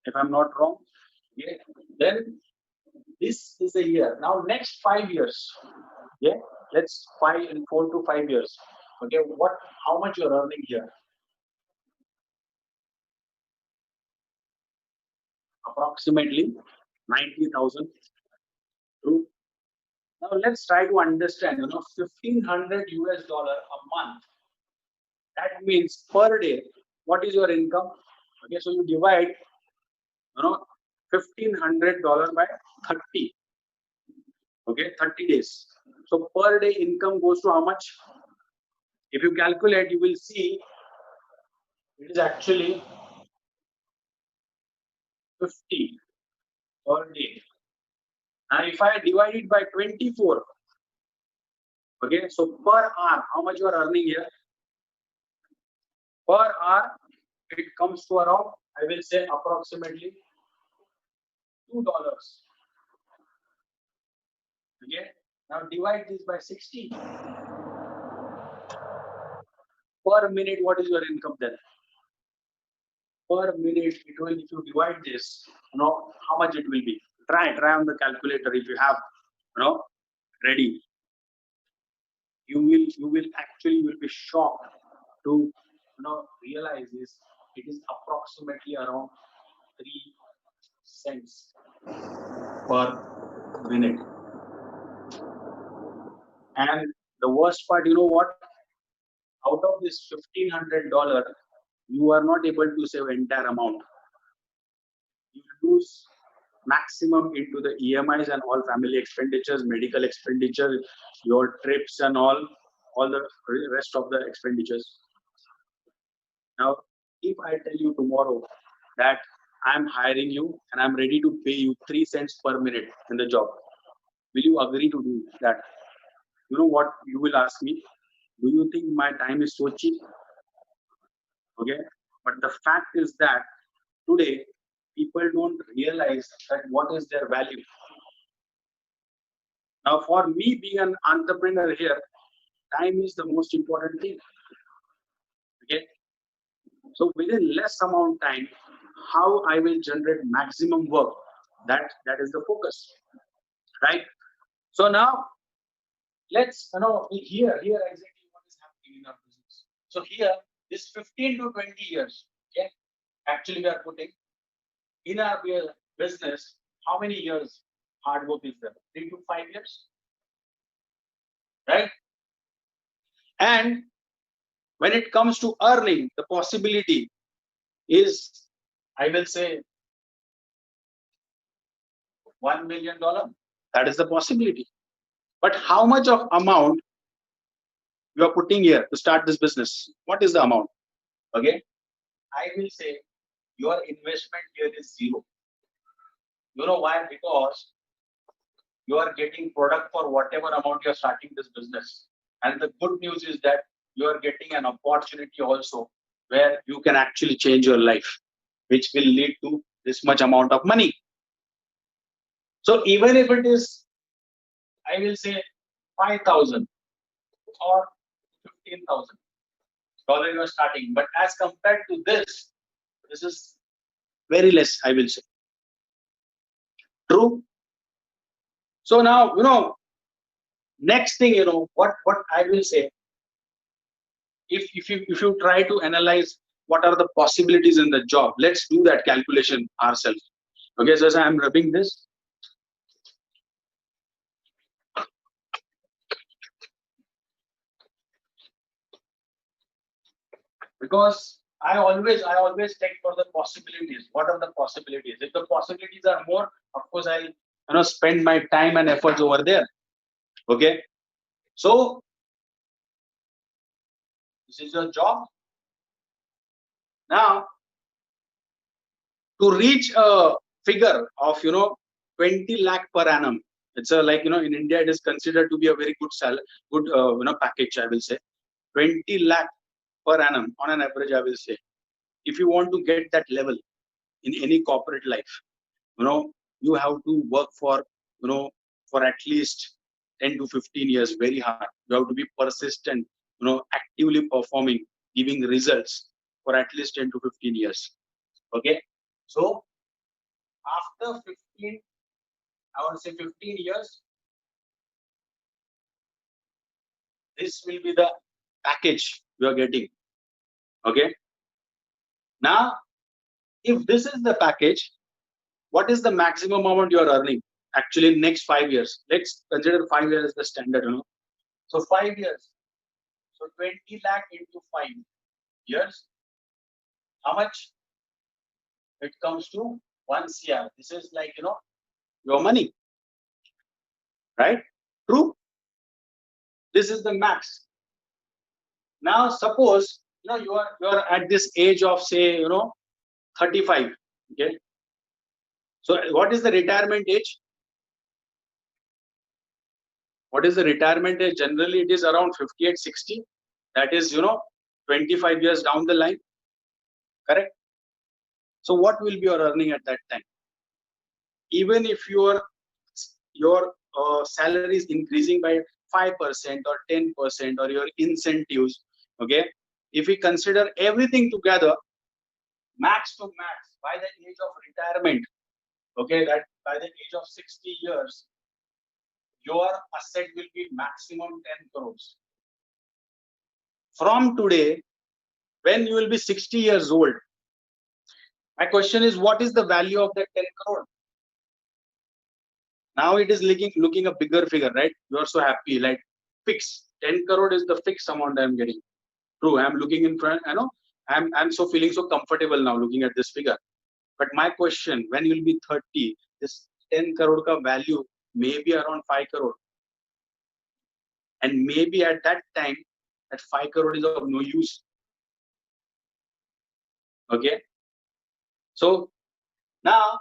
If I'm not wrong. Yeah. Then this is a year. Now next 5 years. Yeah. Let's 4 to 5 years. Okay. How much you're earning here? Approximately 90,000. True. Now let's try to understand, 1,500 US dollar a month. That means per day, what is your income? Okay, so you divide, $1,500 by 30. Okay, 30 days. So per day income goes to how much? If you calculate, you will see it is actually 50 per day. Now if I divide it by 24, okay, so per hour, how much you are earning here? Per hour, it comes to around, I will say approximately $2. Okay, now divide this by 60. Per minute, what is your income then? Per minute, it will, if you divide this, how much it will be. Try on the calculator if you have, ready. You will actually be shocked to realize this. It is approximately around 3 cents per minute. And The worst part, you know what? Out of this $1,500, you are not able to save entire amount. You lose maximum into the EMIs and all family expenditures, medical expenditure, your trips and all the rest of the expenditures. Now, if I tell you tomorrow that I'm hiring you and I'm ready to pay you 3 cents per minute in the job, will you agree to do that? You know what you will ask me? Do you think my time is so cheap? Okay. But the fact is that today people don't realize that what is their value. Now, for me being an entrepreneur here, time is the most important thing. Okay. So within less amount time, how I will generate maximum work, that is the focus, right? So now let's here exactly what is happening in our business. So here this 15 to 20 years, okay, actually we are putting in our business. How many years hard work is there? 3 to 5 years, right? And when it comes to earning, the possibility is, I will say, $1 million. That is the possibility. But how much of amount you are putting here to start this business? What is the amount? Okay, I will say your investment here is zero. You know why? Because you are getting product for whatever amount you are starting this business. And the good news is that you are getting an opportunity also where you can actually change your life, which will lead to this much amount of money. So even if it is, I will say 5,000 or $15,000 you are starting, but as compared to this is very less, I will say. True. So now, next thing, what I will say, if you try to analyze what are the possibilities in the job, let's do that calculation ourselves. Okay, so as I'm rubbing this, because I always check for the possibilities. What are the possibilities? If the possibilities are more, of course I'll spend my time and efforts over there. Okay, so this is your job. Now, to reach a figure of 20 lakh per annum, it's a like in India it is considered to be a very good package, I will say. 20 lakh per annum on an average, I will say. If you want to get that level in any corporate life, you have to work for at least 10 to 15 years very hard. You have to be persistent, actively performing, giving results for at least 10 to 15 years. Okay, so after 15, I want to say 15 years, this will be the package you are getting. Okay, now if this is the package, what is the maximum amount you are earning actually in next 5 years? Let's consider 5 years as the standard. So 5 years, so 20 lakh into 5 years, how much? It comes to 1 CR. This is like your money, right? True. This is the max. Now suppose you are at this age of say 35. Okay, so what is the retirement age? What is the retirement age? Generally it is around 58, 60. That is 25 years down the line. Correct. So what will be your earning at that time? Even if your salary is increasing by 5% or 10% or your incentives, okay, if we consider everything together, max to max, by the age of retirement, okay, that by the age of 60 years, your asset will be maximum 10 crores. From today, when you will be 60 years old, my question is, what is the value of that 10 crore? Now it is looking a bigger figure, right? You are so happy, like fix. 10 crore is the fixed amount I'm getting. True, I'm looking in front, I'm so feeling so comfortable now looking at this figure. But my question, when you'll be 30, this 10 crore ka value may be around 5 crore. And maybe at that time, that 5 crore is of no use. Okay. So now,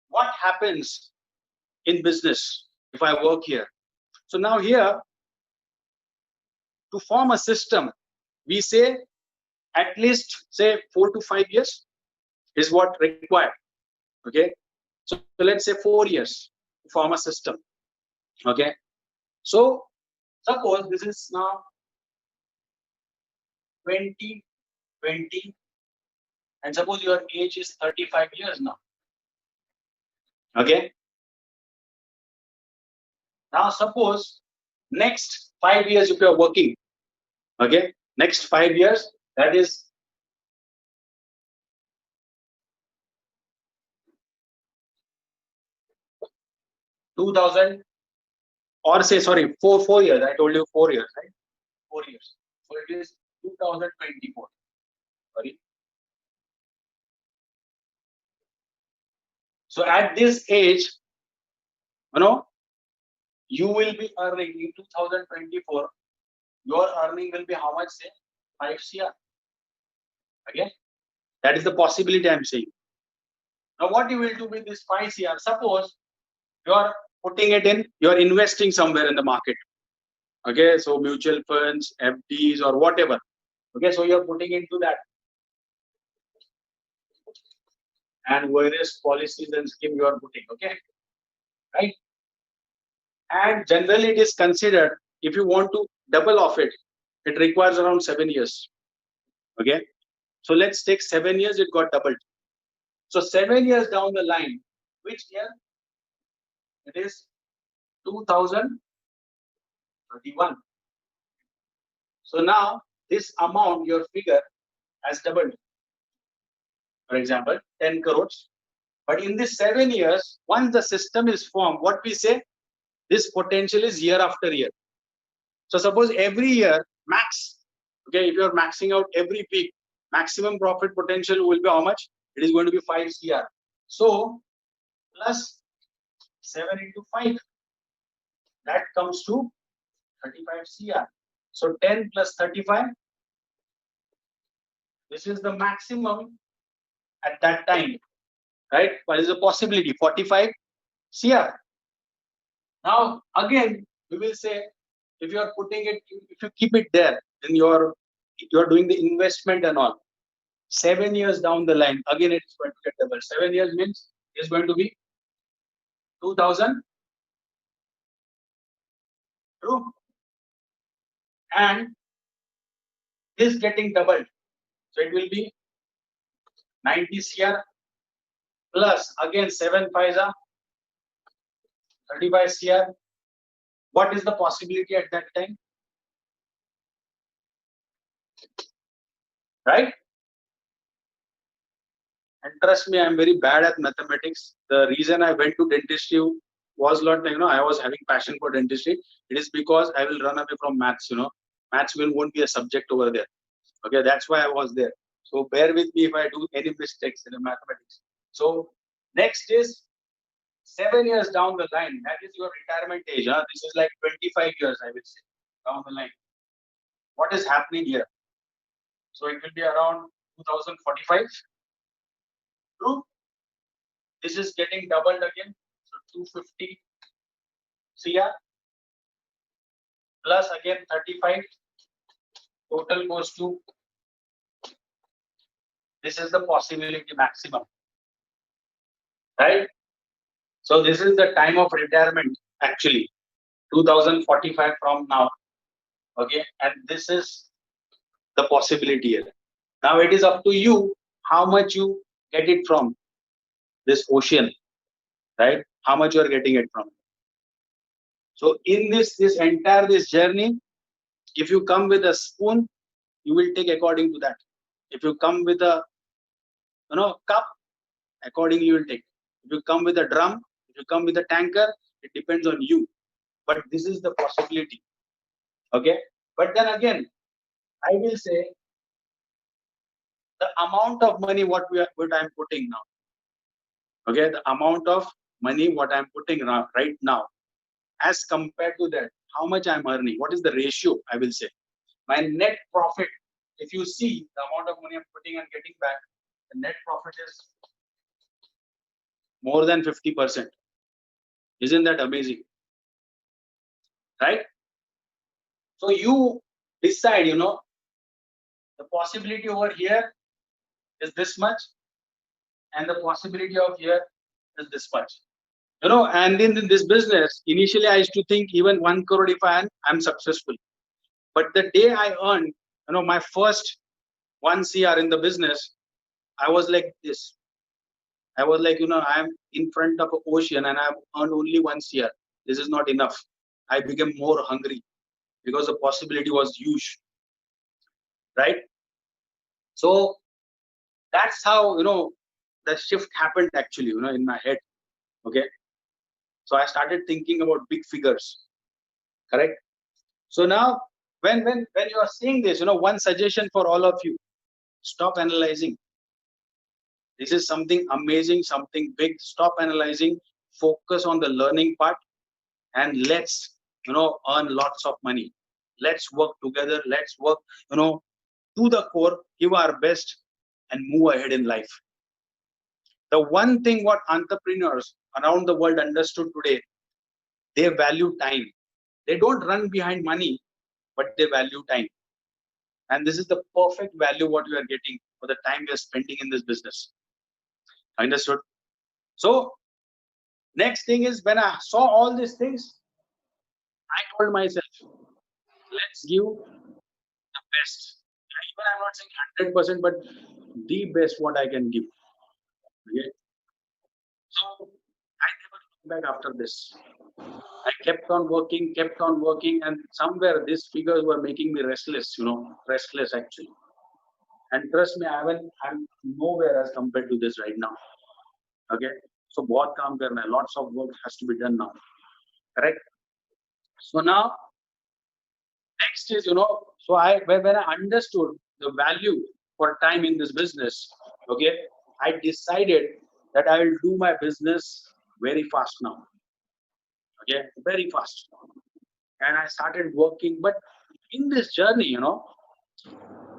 what happens in business if I work here? So now here, to form a system, we say at least say 4 to 5 years is what required. Okay. So let's say 4 years to form a system. Okay. So suppose this is now 2020, and suppose your age is 35 years now. Okay. Now suppose next 5 years if you are working, okay, next 5 years, that is 2000, or say sorry, 4 years. I told you 4 years, right? 4 years. So it is 2024. Sorry. So at this age, you will be earning in 2024. Your earning will be how much? Say 5 CR. Okay, that is the possibility I'm saying. Now, what you will do with this 5 CR? Suppose you are putting it in, you are investing somewhere in the market. Okay, so mutual funds, FDs, or whatever. Okay, so you are putting into that, and various policies and scheme you are putting. Okay, right? And generally, it is considered if you want to double of it, it requires around 7 years. Okay, so let's take 7 years, it got doubled. So 7 years down the line, which year? It is 2031. So now this amount, your figure, has doubled. For example, 10 crores. But in this 7 years, once the system is formed, what we say, this potential is year after year. So suppose every year, max, okay, if you are maxing out every peak, maximum profit potential will be how much? It is going to be 5 CR. So plus 7 into 5, that comes to 35 CR. So 10 plus 35, this is the maximum at that time, right? What is the possibility? 45 CR. Now again, we will say, if you are putting it, if you keep it there, then you are doing the investment and all. 7 years down the line, again it's going to get double. 7 years means it's going to be 2000. True. And this getting doubled. So it will be 90 CR plus again 7 5 35 CR. What is the possibility at that time? Right? And trust me, I'm very bad at mathematics. The reason I went to dentistry was not, I was having passion for dentistry. It is because I will run away from maths, Maths won't be a subject over there. Okay, that's why I was there. So bear with me if I do any mistakes in the mathematics. So next is 7 years down the line. That is your retirement age. This is like 25 years, I will say, down the line. What is happening here? So it will be around 2045. True. This is getting doubled again. So 250 CR plus again 35. Total goes to, this is the possibility maximum. Right? So this is the time of retirement actually. 2045 from now. Okay. And this is the possibility here. Now it is up to you how much you get it from this ocean, right? How much you are getting it from. So in this entire journey, if you come with a spoon, you will take according to that. If you come with a cup, accordingly you will take. If you come with a drum, if you come with a tanker, it depends on you. But this is the possibility. Okay, but then again, I will say the amount of money what I'm putting now. Okay, the amount of money what I'm putting right now, as compared to that, how much I'm earning, what is the ratio? I will say my net profit. If you see the amount of money I'm putting and getting back, the net profit is more than 50%. Isn't that amazing? Right? So you decide, the possibility over here is this much, and the possibility of here is this much. And in this business, initially I used to think even 1 crore if I'm successful. But the day I earned, my first 1 CR in the business, I was like this. I was like, I'm in front of an ocean and I've earned only 1 CR. This is not enough. I became more hungry because the possibility was huge, right? So that's how, the shift happened actually, in my head. Okay. So I started thinking about big figures, correct? So now when you are seeing this, one suggestion for all of you, stop analyzing. This is something amazing, something big. Stop analyzing, focus on the learning part, and let's, earn lots of money. Let's work together. Let's work, to the core, give our best, and move ahead in life. The one thing what entrepreneurs around the world understood today, they value time. They don't run behind money, but they value time. And this is the perfect value what you are getting for the time you're spending in this business. Understood? So next thing is, when I saw all these things, I told myself, let's give the best. Even I'm not saying 100%, but the best what I can give. Okay. So I never looked back after this. I kept on working, and somewhere these figures were making me restless, restless actually. And trust me, I'm nowhere as compared to this right now. Okay. So बहुत काम करना है. Lots of work has to be done now. Correct. So now next is, so when I understood the value for time in this business, okay, I decided that I will do my business very fast now. Okay, very fast. And I started working. But in this journey,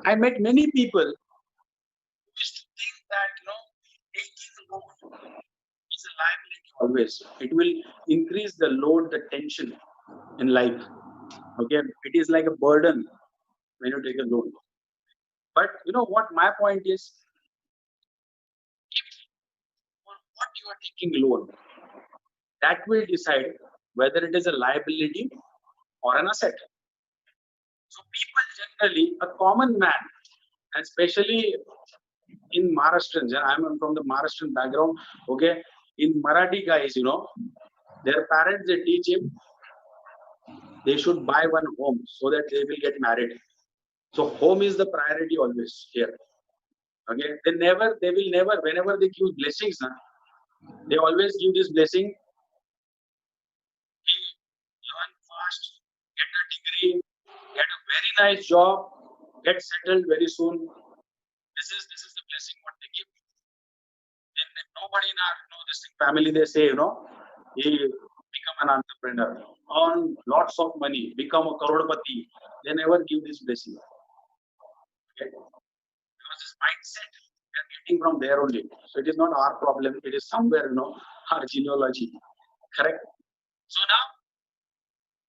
I met many people who used to think that, taking loan is a liability always. It will increase the load, the tension in life. Okay, it is like a burden when you take a loan. But what my point is, if for what you are taking loan, that will decide whether it is a liability or an asset. So people generally, a common man, and especially in Maharashtrians, and I'm from the Maharashtrian background, okay, in Marathi guys, their parents, they teach him they should buy one home so that they will get married. So home is the priority always here. Okay, they will never, whenever they give blessings, they always give this blessing. Learn fast, get a degree, get a very nice job, get settled very soon. This is the blessing what they give. Then nobody in our this family, they say, he become an entrepreneur, earn lots of money, become a crorepati. They never give this blessing. Okay? Because this mindset we are getting from there only. So it is not our problem. It is somewhere, our genealogy. Correct? So now,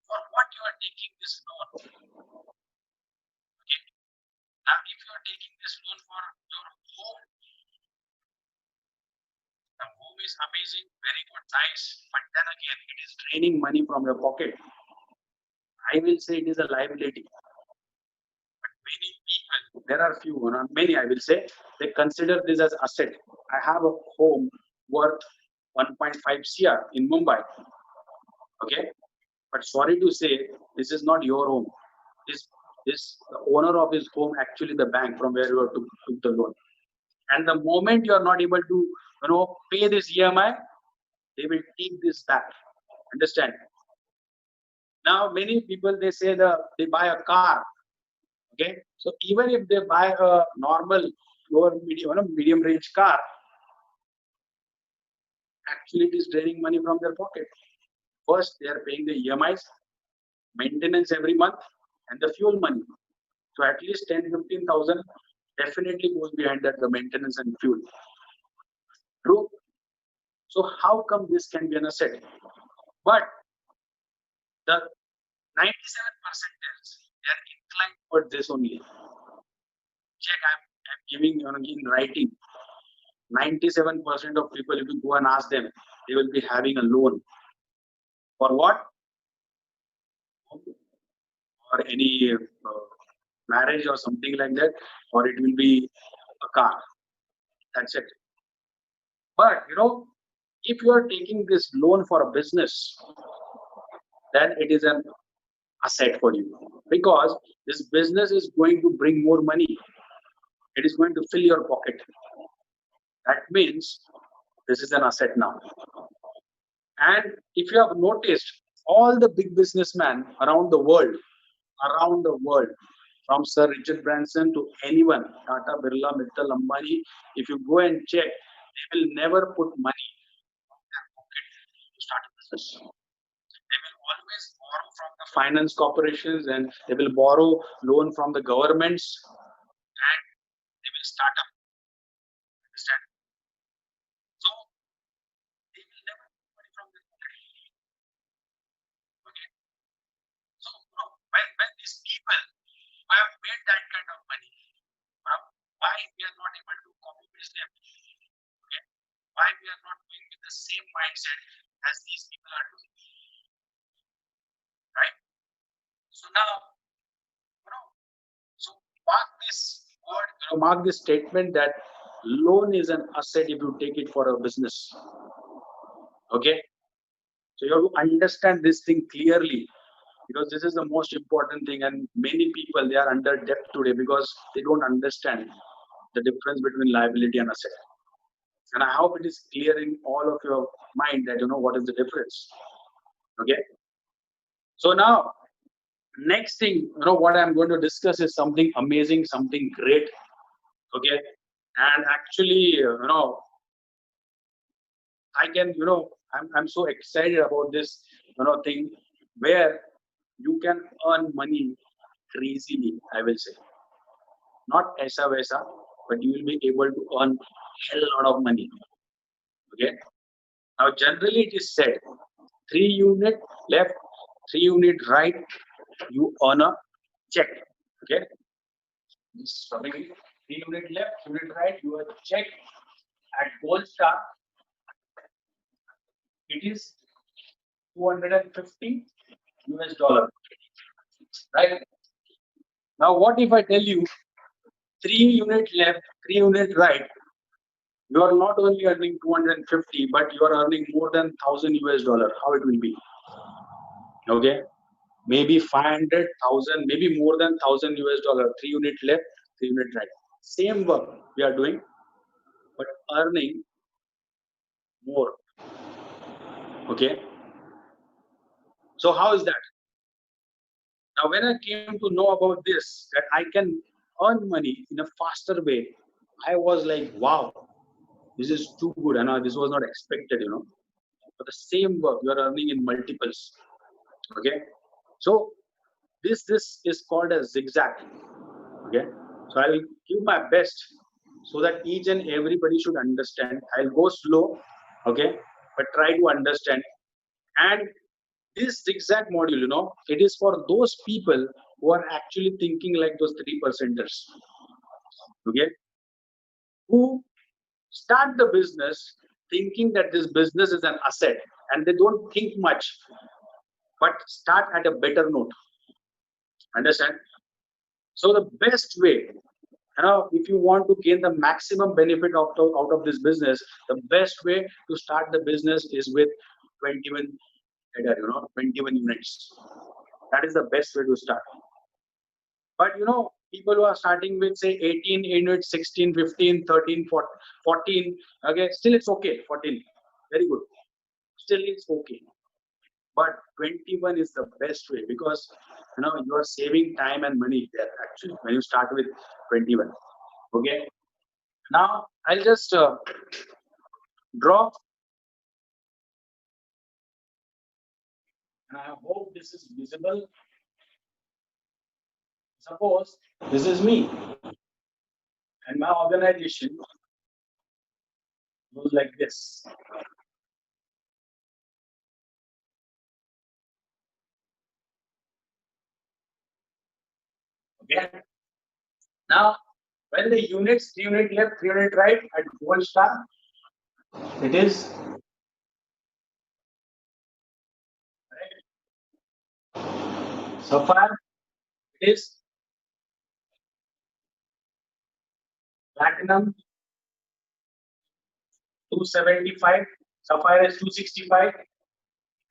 for what you are taking this loan? Okay. Now, if you are taking this loan for your home, the home is amazing, very good, nice. But then again, it is draining money from your pocket. I will say it is a liability. But many people, there are few, not many, I will say, they consider this as asset. I have a home worth 1.5 CR in Mumbai. Okay. But sorry to say, this is not your home. This the owner of his home, actually the bank from where you are took the loan. And the moment you are not able to, pay this EMI, they will take this back. Understand? Now many people, they say they buy a car. Okay, so even if they buy a normal lower medium range car, actually it is draining money from their pocket. First, they are paying the EMIs, maintenance every month, and the fuel money. So at least 10-15,000 definitely goes behind that, the maintenance and fuel. True. So how come this can be an asset? But the 97% they are inclined for this only. Check, I'm giving in writing. 97% of people, if you go and ask them, they will be having a loan. For what? Or any marriage or something like that, or it will be a car. That's it. But if you are taking this loan for a business, then it is an asset for you, because this business is going to bring more money. It is going to fill your pocket. That means this is an asset now. And if you have noticed, all the big businessmen around the world, from Sir Richard Branson to anyone, Tata, Birla, Mittal, Ambani, if you go and check, they will never put money in their pocket to start a business. They will always borrow from the finance corporations, and they will borrow loan from the governments, and they will start up. Understand? So they will never put money from their pocket. Okay. So when these people who have made that kind of money, why we are not able to copy paste them? Okay. Why we are not doing with the same mindset as these people are doing? Right? So now, so mark this statement that loan is an asset if you take it for a business. Okay. So you have to understand this thing clearly, because this is the most important thing, and many people, they are under debt today because they don't understand the difference between liability and asset. And I hope it is clear in all of your mind that what is the difference. Okay. So now, next thing, what I'm going to discuss is something amazing, something great. Okay. And actually, I can, I'm so excited about this, thing where you can earn money crazily, I will say. Not aisa vaisa, but you will be able to earn hell lot of money. Okay. Now, generally it is said, 3 unit left, 3 unit right, you earn a check. Okay. This 3 unit left, unit right, you earn a check. At Gold Star, it is 250 US dollar. Right. Now, what if I tell you 3 unit left, 3 unit right? You are not only earning 250, but you are earning more than 1,000 US dollar. How it will be? Okay, maybe 500,000, maybe more than 1,000 US dollar. 3 unit left, 3 unit right. Same work we are doing, but earning more. Okay. So how is that? Now, when I came to know about this, that I can earn money in a faster way, I was like, wow, this is too good. And this was not expected, For the same work, you are earning in multiples. Okay. So this is called a zigzag. Okay. So I'll give my best so that each and everybody should understand. I'll go slow. Okay. But try to understand. And this zigzag module, it is for those people who are actually thinking like those 3%ers. Okay. Who start the business thinking that this business is an asset, and they don't think much, but start at a better note. Understand? So the best way, if you want to gain the maximum benefit out of this business, the best way to start the business is with 21 header, 21 units. That is the best way to start. But people who are starting with say 18 units, 16, 15, 13, 14, okay, still it's okay. 14, very good. Still it's okay. but 21 is the best way because you are saving time and money there actually when you start with 21. Okay, now I'll just draw, and I hope this is visible. Suppose this is me and my organization goes like this. Okay, now when the units 3 unit left 3 unit right at gold star, it is sapphire, it is platinum 275, sapphire is 265,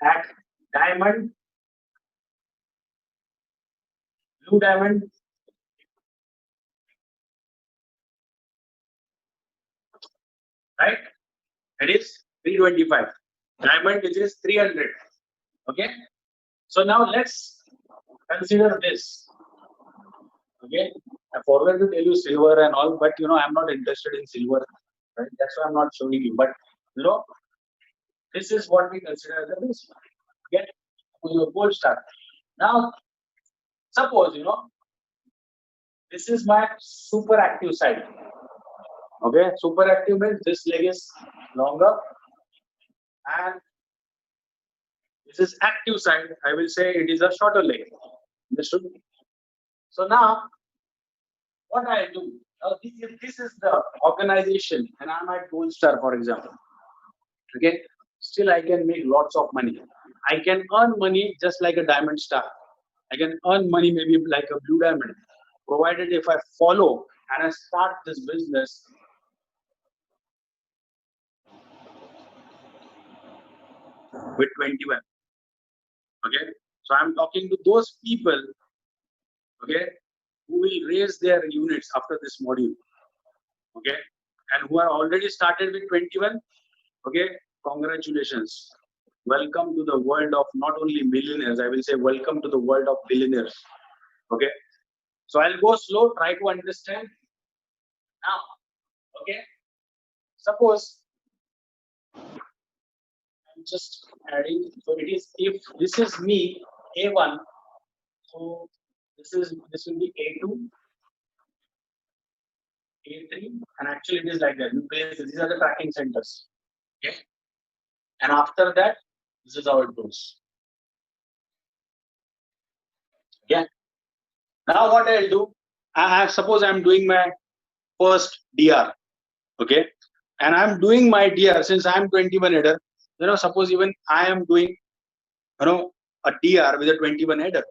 at diamond, blue diamond, right? It is 325. Diamond, which is 300. Okay. So now let's consider this. Okay. I forgot to tell you silver and all, but I'm not interested in silver. Right? That's why I'm not showing you. But this is what we consider as the base. Okay. Your gold star. Now, suppose this is my super active side. Okay, super active means this leg is longer, and this is active side. I will say it is a shorter leg. Understood? So now, what I do? This is the organization, and I'm at Gold Star, for example. Okay, still I can make lots of money. I can earn money just like a diamond star. I can earn money maybe like a blue diamond, provided if I follow and I start this business with 21. Okay, so I'm talking to those people, okay, who will raise their units after this module, okay, and who are already started with 21. Okay, congratulations, welcome to the world of not only millionaires, I will say welcome to the world of billionaires. Okay, so I'll go slow, try to understand now. Okay, suppose I'm just adding, so it is, if this is me A1, so this will be A2, A3, and actually it is like that. You place, these are the tracking centers. Okay. And after that, this is how it goes. Yeah. Now what I'll do, suppose I'm doing my first DR. Okay. And I'm doing my DR since I'm 21 header. Suppose even I am doing, a DR with a 21 header.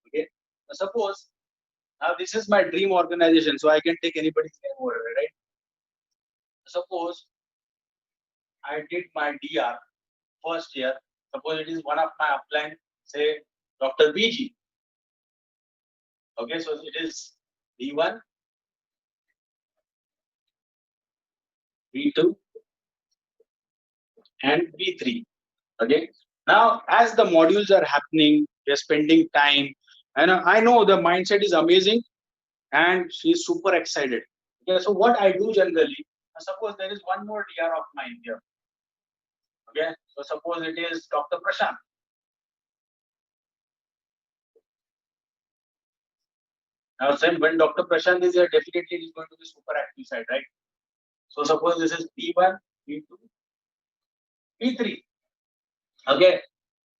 Okay. Now suppose now this is my dream organization, so I can take anybody's name over, right? Suppose I did my DR first year. Suppose it is one of my upline, say Dr. BG. Okay, so it is B1, B2, and B3. Okay. Now, as the modules are happening, we are spending time, and I know the mindset is amazing, and she's super excited. Okay, so what I do generally, suppose there is one more DR of mine here. Okay, so suppose it is Dr. Prashant. Now, when Dr. Prashant is here, definitely it is going to be super active side, right? So suppose this is P1, P2, P3. Okay.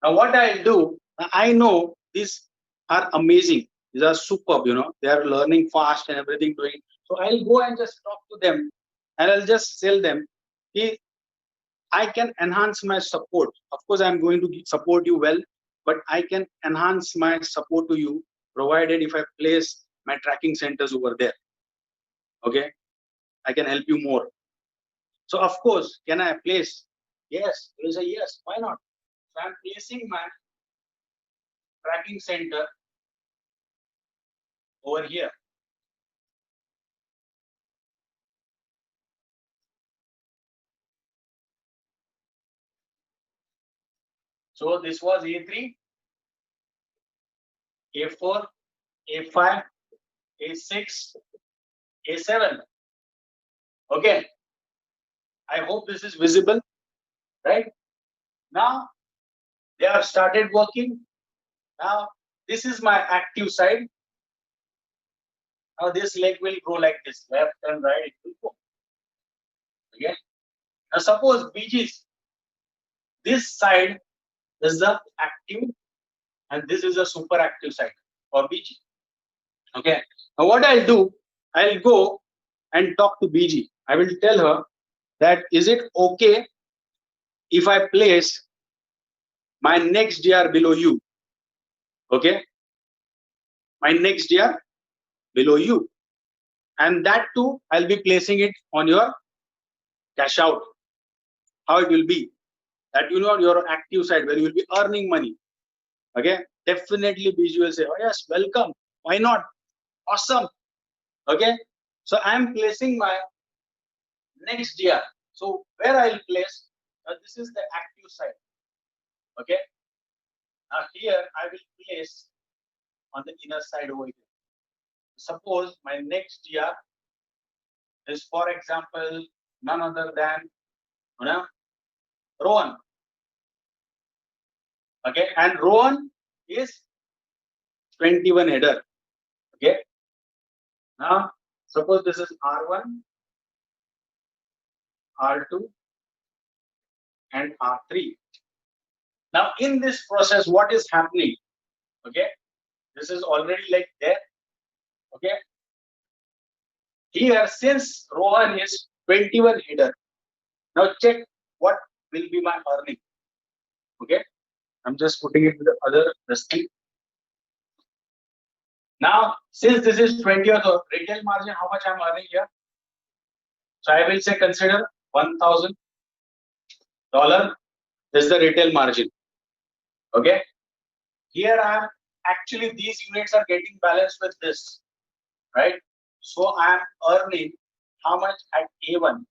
Now what I'll do, I know these are amazing. These are superb, they are learning fast and everything doing. So I'll go and just talk to them and I'll just tell them, hey, I can enhance my support. Of course, I'm going to support you well, but I can enhance my support to you provided if I place my tracking centers over there. Okay. I can help you more. So of course, can I place? Yes, there is a yes. Why not? So I'm placing my tracking center over here. So this was A3, A4, A5, A6, A7. Okay. I hope this is visible, right? Now they have started working. Now this is my active side. Now this leg will go like this, left and right. It will go. Okay. Now suppose BGs, this side is the active and this is a super active side for BG. Okay. Now what I'll do, I'll go and talk to BG. I will tell her that is it okay if I place my next DR below you? Okay. My next DR below you. And that too, I'll be placing it on your cash out. How it will be? That your active side where you will be earning money. Okay. Definitely BG will say, oh yes, welcome. Why not? Awesome. Okay. So I'm placing my next DR. So where I'll place, this is the active side. Okay. Now here I will place on the inner side over here. Suppose my next DR is, for example, none other than Rowan. Okay, and Rowan is 21 header. Okay. Now suppose this is R1, R2, and R3. Now in this process, what is happening? Okay, this is already like there. Okay. Here, since Rohan is 21 header, now check what will be my earning. Okay, I'm just putting it with the other thing. Now, since this is 20 or so, retail margin, how much I'm earning here? So I will say consider $1,000 is the retail margin. Okay, here I am actually these units are getting balanced with this, right? So I am earning how much at A1?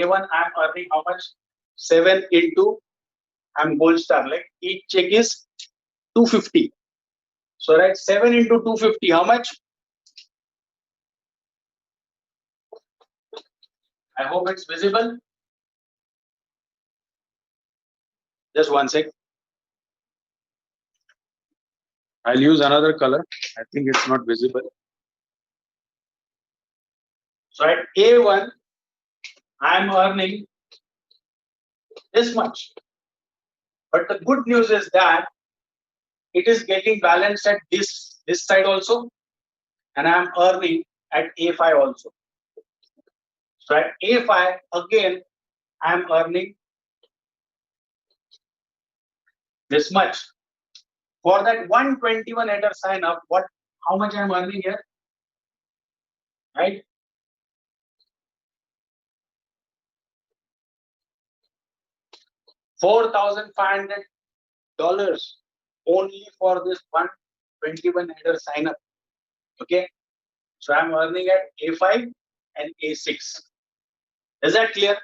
A1 I am earning how much? 7 into I'm gold star, like each check is 250. So right, 7 into 250, how much? I hope it's visible. Just one sec. I'll use another color. I think it's not visible. So at A1, I'm earning this much. But the good news is that it is getting balanced at this side also. And I'm earning at A5 also. So at A5, again, I'm earning this much. For that 121 header sign up, how much I'm earning here? Right? $4,500 only for this 121 header sign up. Okay. So I'm earning at A5 and A6. Is that clear?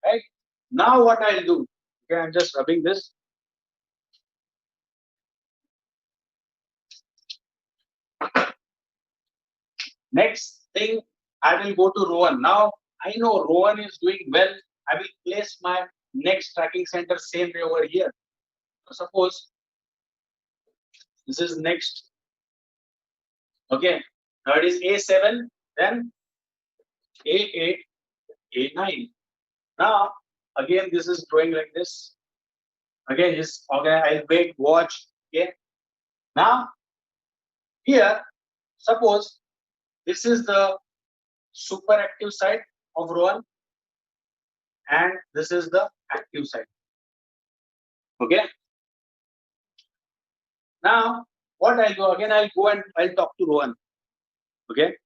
Right? Now what I'll do, okay, I'm just rubbing this. Next thing, I will go to Rowan. Now I know Rowan is doing well. I will place my next tracking center same way over here. So suppose this is next. Okay. Now it is A7, then A8, A9. Now again this is going like this. Again, just okay, I'll wait, watch. Okay. Now here, suppose this is the super active side of Rowan, and this is the active side. Okay. Now, what I'll go again, I'll go and I'll talk to Rowan. Okay.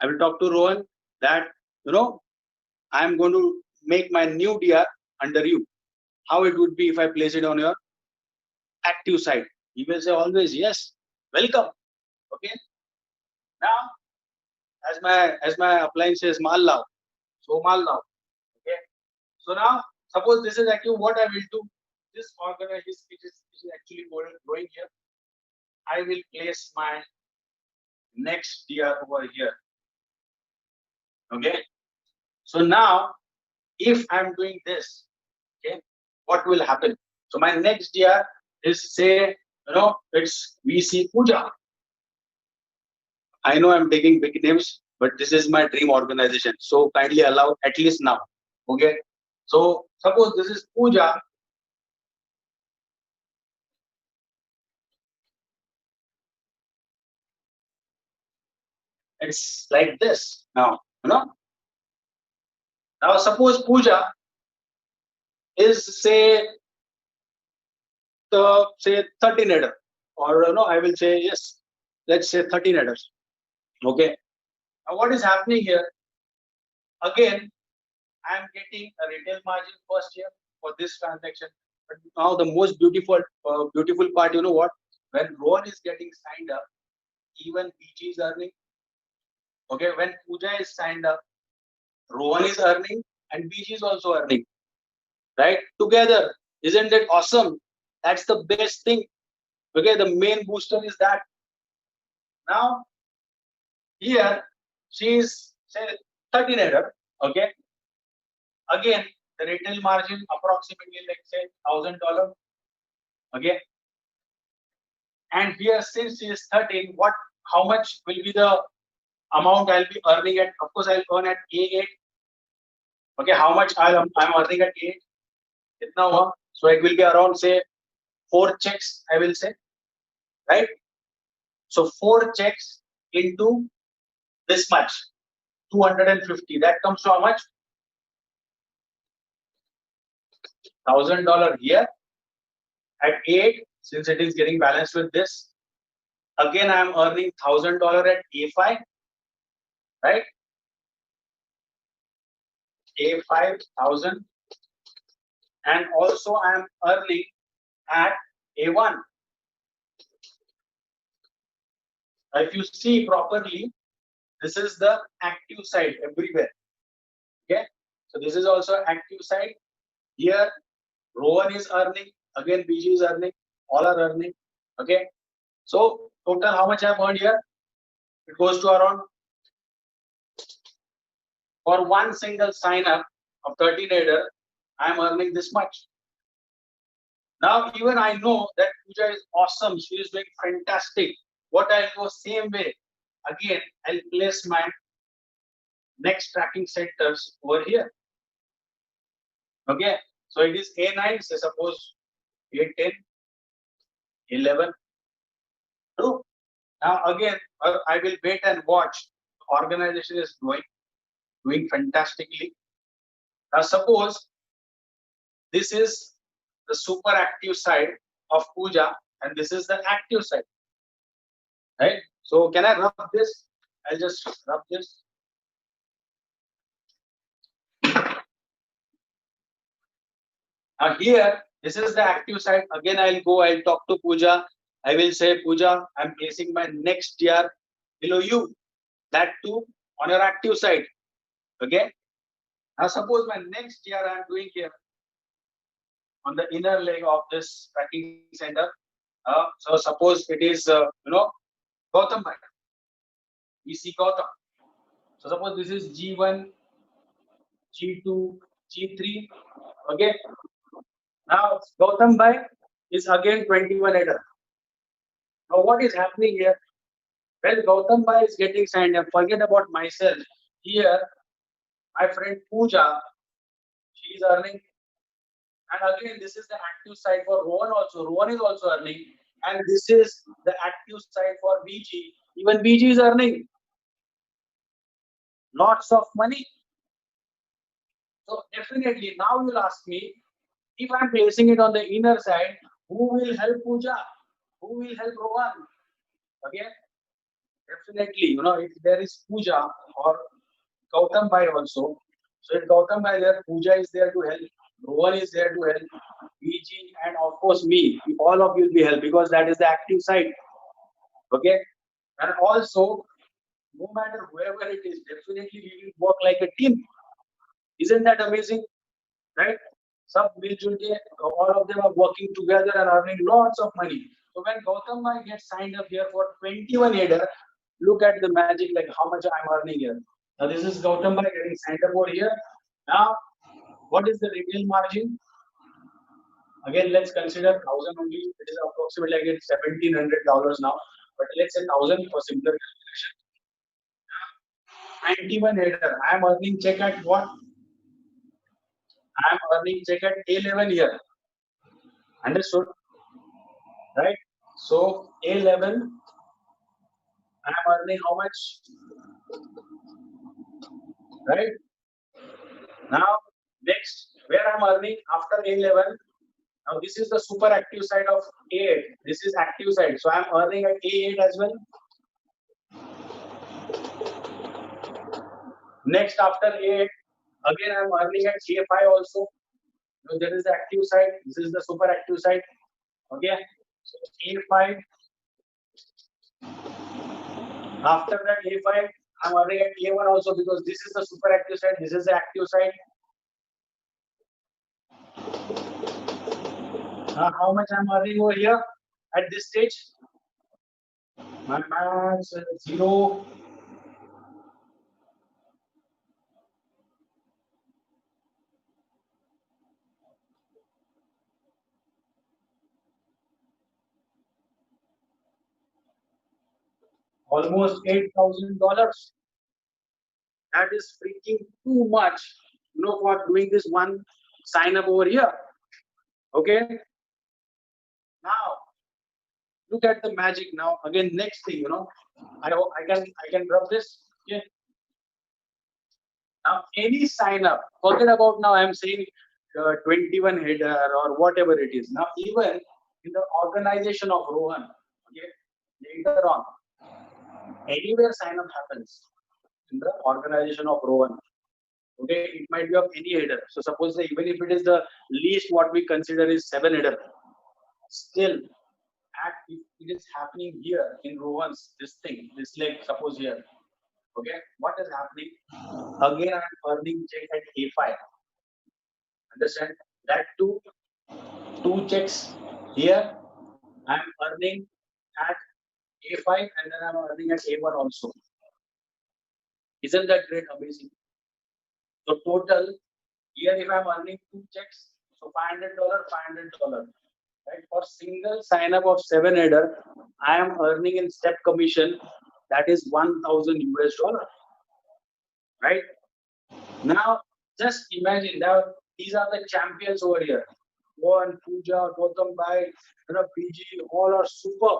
I will talk to Rowan that I'm going to make my new DR under you. How it would be if I place it on your active side. He will say always yes, welcome. Okay. Now, as my appliance says mal lao, so mal lao. Okay. So now, suppose this is active, what I will do? this organization is actually growing here. I will place my next DR over here. Okay. So now, if I'm doing this, okay, what will happen? So my next DR is, say, it's VC Puja. I know I'm taking big names, but this is my dream organization. So kindly allow at least now. Okay. So suppose this is Puja. It's like this now. Now suppose Puja is, say, say 13 header, or I will say, yes, let's say 13 headers. Okay. Now what is happening here? Again, I am getting a retail margin first year for this transaction. But now the most beautiful part, you know what? When Rohan is getting signed up, even PG is earning. Okay, when Pooja is signed up, Rohan is earning and BG is also earning. Right? Together. Isn't it awesome? That's the best thing. Okay, the main booster is that. Now, here, she is, say, 13 header. Okay. Again, the retail margin approximately, let's say, $1,000. Okay. And here, since she is 13, how much will be the amount I'll be earning at? Of course, I'll earn at A8. Okay, how much I'm earning at A8? Itna hua? So it will be around, say, 4 checks, I will say, right? So 4 checks into this much, 250. That comes to how much? $1,000 here at 8, since it is getting balanced with this. Again, I am earning $1,000 at A5, right? A5,000, and also I am earning at A1. If you see properly, this is the active side everywhere. Okay, so this is also active side. Here, Rowan is earning, again BG is earning, all are earning. Okay, so total how much I have earned here? It goes to around, for one single sign up of 13 header, I am earning this much. Now even I know that Pooja is awesome, she is doing fantastic. What I'll go same way. Again, I'll place my next tracking centers over here. Okay, so it is A9, so suppose A10, 11. True. Now again, I will wait and watch. Organization is doing fantastically. Now suppose this is the super active side of Puja, and this is the active side, right? So can I rub this? I'll just rub this. Now here, this is the active side. Again, I'll talk to Puja. I will say, Puja, I'm placing my next DR below you. That too on your active side. Okay. Now suppose my next DR I'm doing here on the inner leg of this tracking center. So suppose it is, Gautam Bhai. We see Gautam. So suppose this is G1, G2, G3. Okay. Now Gautam Bhai is again 21 header. Now what is happening here? When Gautam Bhai is getting signed up, forget about myself. Here, my friend Pooja, she is earning. And again, this is the active side for Rohan also. Rohan is also earning. And this is the active side for BG. Even BG is earning lots of money. So definitely, now you'll ask me, if I'm placing it on the inner side, who will help Pooja? Who will help Rohan? Again, definitely, if there is Pooja or Gautam Bhai also. So if Gautam Bhai there, Pooja is there to help, Rohan is there to help, BG, and of course me. All of you will be helped because that is the active side. Okay, and also, no matter whoever it is, definitely we will work like a team. Isn't that amazing? Right? सब मिलजुल के all of them are working together and earning lots of money. So when Gautam Bhai gets signed up here for 21 header, look at the magic, like how much I'm earning here. Now this is Gautam Bhai getting signed up over here. Now what is the retail margin? Again, let's consider 1,000 only. It is approximately again $1,700 now. But let's say 1,000 for simpler calculation. 91 header. I am earning check at what? I am earning check at A11 here. Understood? Right? So A11, I am earning how much? Right? Now, next, where I am earning after A11. Now, this is the super active side of A8. This is active side. So I am earning at A8 as well. Next, after A8, again I am earning at A5 also. So there is the active side. This is the super active side. Okay. So A5. After that A5, I'm earning at A1 also because this is the super active side. This is the active side. How much I'm earning over here at this stage? My maths 0. Almost $8,000. That is freaking too much, for doing this one sign up over here. Okay. Now look at the magic. Now again, next thing, I can rub this. Okay. Now any sign up, forget about now. I'm saying 21 header or whatever it is. Now even in the organization of Rohan, okay, later on, anywhere sign up happens in the organization of Rohan. Okay, it might be of any header. So suppose even if it is the least what we consider is 7 header, still if it is happening here in Rohan's this thing, this leg, suppose here. Okay, what is happening? Again, I am earning check at A5. Understand? That two checks here. I am earning at A5 and then I am earning at A1 also. Isn't that great? Amazing. So total here, if I am earning 2 checks, so $500, $500. Right? For single sign up of 7 header, I am earning in step commission that is 1,000 US dollar. Right? Now, just imagine that these are the champions over here. Mohan, Pooja, Gautam Bhai, PG, all are super.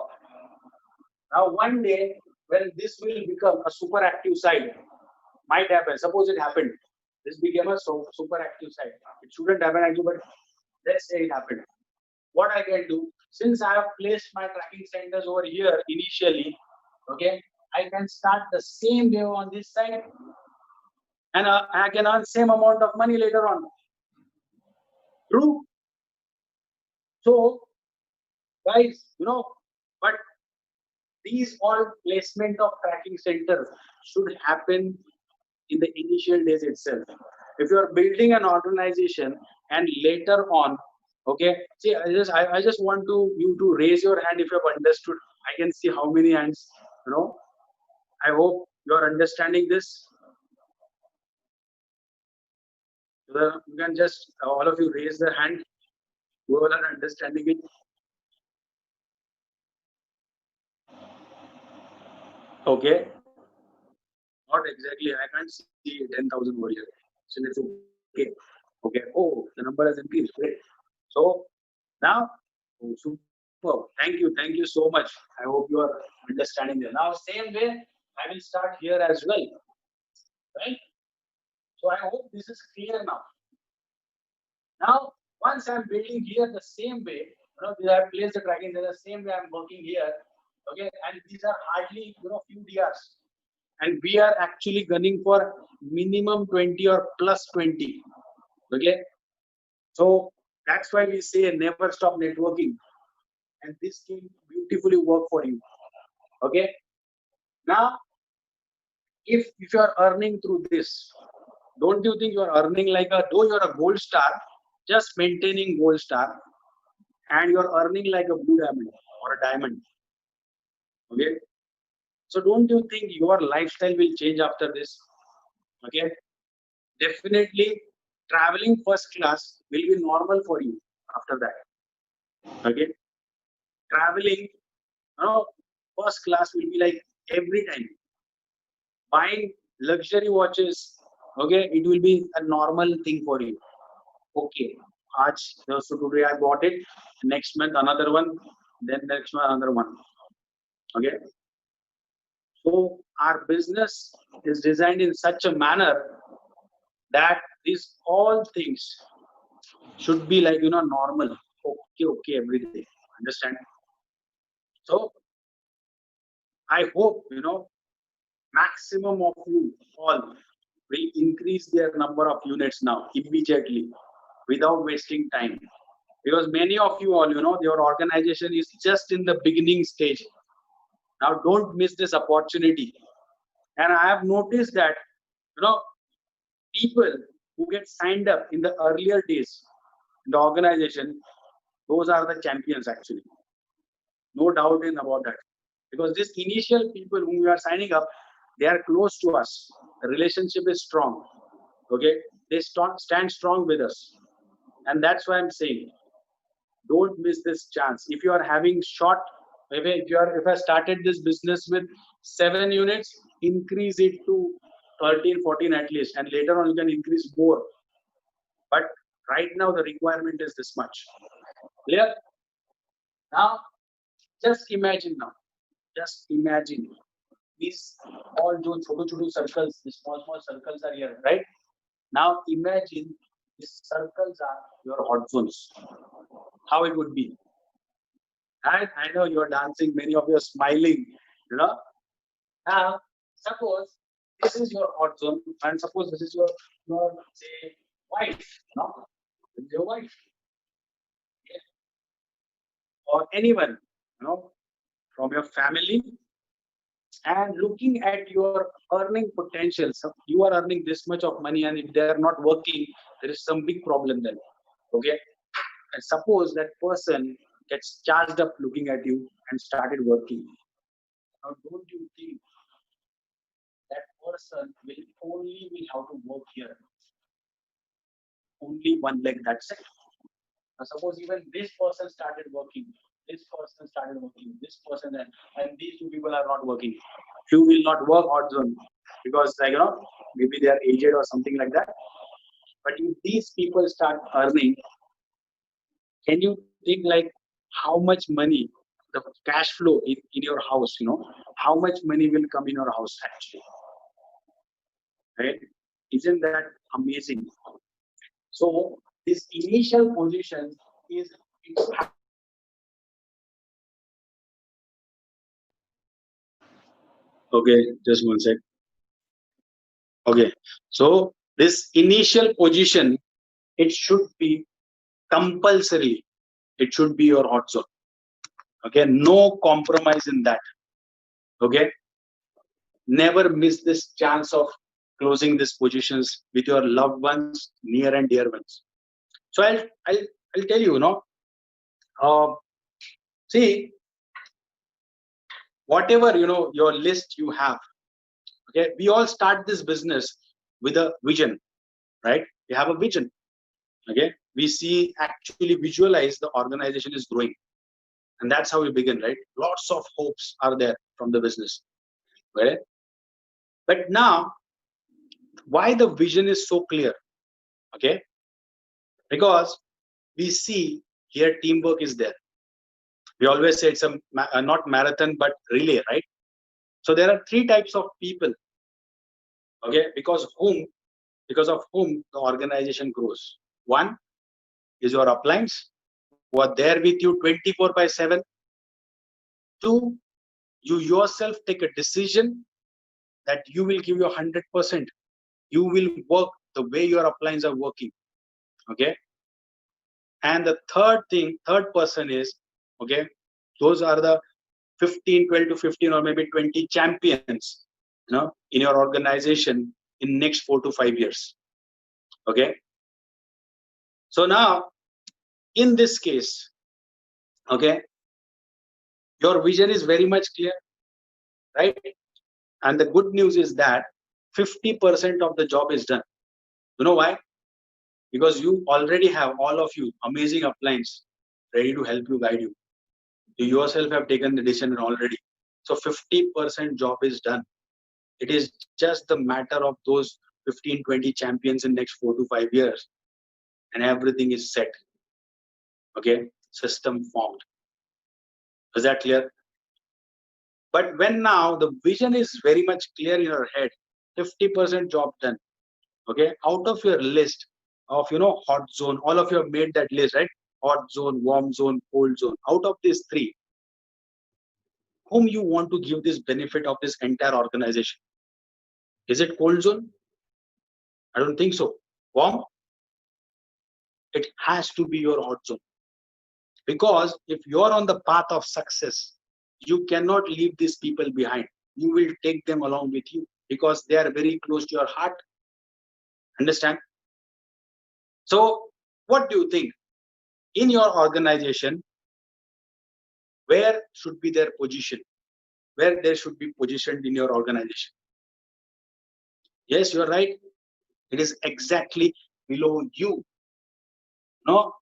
Now, one day when this will become a super active side, might happen. Suppose it happened. This became a super active side. It shouldn't happen actually, but let's say it happened. What I can do, since I have placed my tracking centers over here initially, okay, I can start the same way on this side and I can earn same amount of money later on. True? So, guys, but these all placement of tracking centers should happen in the initial days itself. If you are building an organization and later on, okay, see, I just want you to raise your hand if you have understood. I can see how many hands. I hope you are understanding this. You can just all of you raise the hand. Whoever are understanding it. Okay. Not exactly. I can't see 10,000 over here. So it's okay. Okay. Oh, the number has increased. Great. So now, super. Thank you. Thank you so much. I hope you are understanding it. Now, same way, I will start here as well. Right? So I hope this is clear now. Now, once I'm building here the same way, I have placed the tracking there the same way I'm working here. Okay, and these are hardly few DRs. And we are actually gunning for minimum 20 or plus 20. Okay, so that's why we say never stop networking, and this can beautifully work for you. Okay, now if you are earning through this, don't you think you are earning like though you're a gold star, just maintaining gold star, and you're earning like a blue diamond or a diamond. Okay. So don't you think your lifestyle will change after this? Okay. Definitely traveling first class will be normal for you after that. Okay. Traveling, first class will be like every time. Buying luxury watches, okay, it will be a normal thing for you. Okay. So today I bought it. Next month another one. Then next month another one. Okay. So our business is designed in such a manner that these all things should be like normal. Okay, every day. Understand? So I hope maximum of you all will increase their number of units now immediately without wasting time. Because many of you all, your organization is just in the beginning stage. Now don't miss this opportunity. And I have noticed that you know people who get signed up in the earlier days in the organization, those are the champions actually. No doubt in about that. Because these initial people whom we are signing up, they are close to us. The relationship is strong. Okay, they stand strong with us, and that's why I'm saying, don't miss this chance. If you are having short, maybe if I started this business with 7 units, increase it to 13, 14 at least, and later on you can increase more. But right now the requirement is this much. Clear? Now, just imagine now. Just imagine these all those छोटे circles, these small circles are here, right? Now imagine these circles are your hot zones. How it would be? And I know you're dancing, many of you are smiling, you know. Now, suppose this is your hot zone, and suppose this is your say wife, no? This is your wife, yeah. Or anyone, from your family, and looking at your earning potential. So you are earning this much of money, and if they are not working, there is some big problem then. Okay, and suppose that person gets charged up looking at you and started working. Now, don't you think that person will have to work here only one leg? That's it. Now, suppose even this person started working, this person, and these two people are not working. Few will not work odd zone because maybe they are aged or something like that. But if these people start earning, can you think like how much money, the cash flow in your house, how much money will come in your house actually, right? Isn't that amazing? So this initial position is okay. Just one sec. Okay, so this initial position, it should be compulsory. It should be your hot zone. Okay, no compromise in that. Okay, never miss this chance of closing these positions with your loved ones, near and dear ones. So I'll tell you, uh, see, whatever your list you have. Okay, we all start this business with a vision, right? We have a vision. Okay, we see, actually visualize the organization is growing, and that's how we begin, right? Lots of hopes are there from the business, right? But now, why the vision is so clear? Okay, because we see here teamwork is there. We always say it's not marathon but relay, right? So there are three types of people, okay, because of whom the organization grows. One is your uplines who are there with you 24/7. Two, you yourself take a decision that you will give your 100%. You will work the way your uplines are working. Okay. And the third person is, okay, those are the 12 to 15 or maybe 20 champions, in your organization in next 4 to 5 years. Okay. So now, in this case, okay, your vision is very much clear, right? And the good news is that 50% of the job is done. You know why? Because you already have, all of you, amazing uplines ready to help you, guide you. You yourself have taken the decision already. So 50% job is done. It is just the matter of those 15, 20 champions in next 4 to 5 years, and everything is set. Okay, system formed. Is that clear? But when now the vision is very much clear in your head, 50% job done. Okay, out of your list of hot zone, all of you have made that list, right? Hot zone, warm zone, cold zone. Out of these three, whom you want to give this benefit of this entire organization? Is it cold zone? I don't think so. Warm? It has to be your hot zone. Because if you're on the path of success, you cannot leave these people behind. You will take them along with you because they are very close to your heart. Understand? So, what do you think? In your organization, where should be their position? Where they should be positioned in your organization? Yes, you're right. It is exactly below you. No,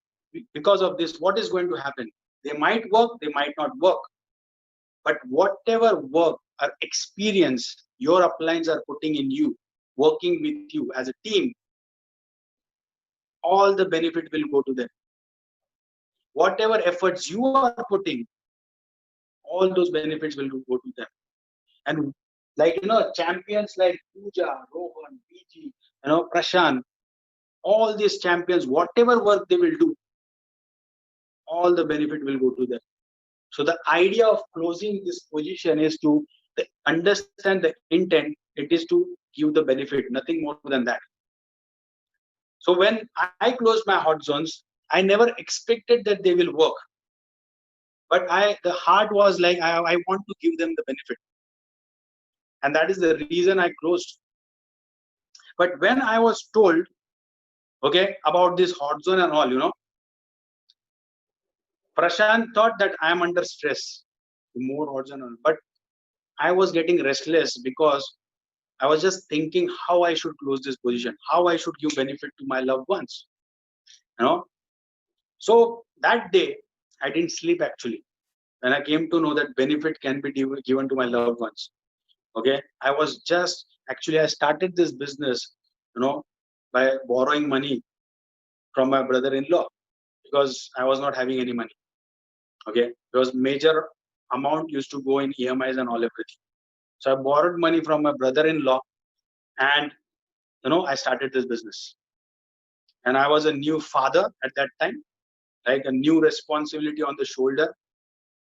because of this, what is going to happen? They might work, they might not work. But whatever work or experience your uplines are putting in you, working with you as a team, all the benefit will go to them. Whatever efforts you are putting, all those benefits will go to them. And like champions like Pooja, Rohan, BG, Prashant, all these champions, whatever work they will do, all the benefit will go to them. So the idea of closing this position is to understand the intent. It is to give the benefit, nothing more than that. So when I closed my hot zones, I never expected that they will work. But the heart was like, I want to give them the benefit. And that is the reason I closed. But when I was told, okay, about this hot zone and all, Prashant thought that I am under stress, more hot zone. But I was getting restless because I was just thinking how I should close this position, how I should give benefit to my loved ones. So that day, I didn't sleep actually. When I came to know that benefit can be given to my loved ones. Okay, I was just actually I started this business, by borrowing money from my brother-in-law because I was not having any money. Okay, because major amount used to go in EMIs and all everything. So I borrowed money from my brother-in-law, and I started this business. And I was a new father at that time, like a new responsibility on the shoulder.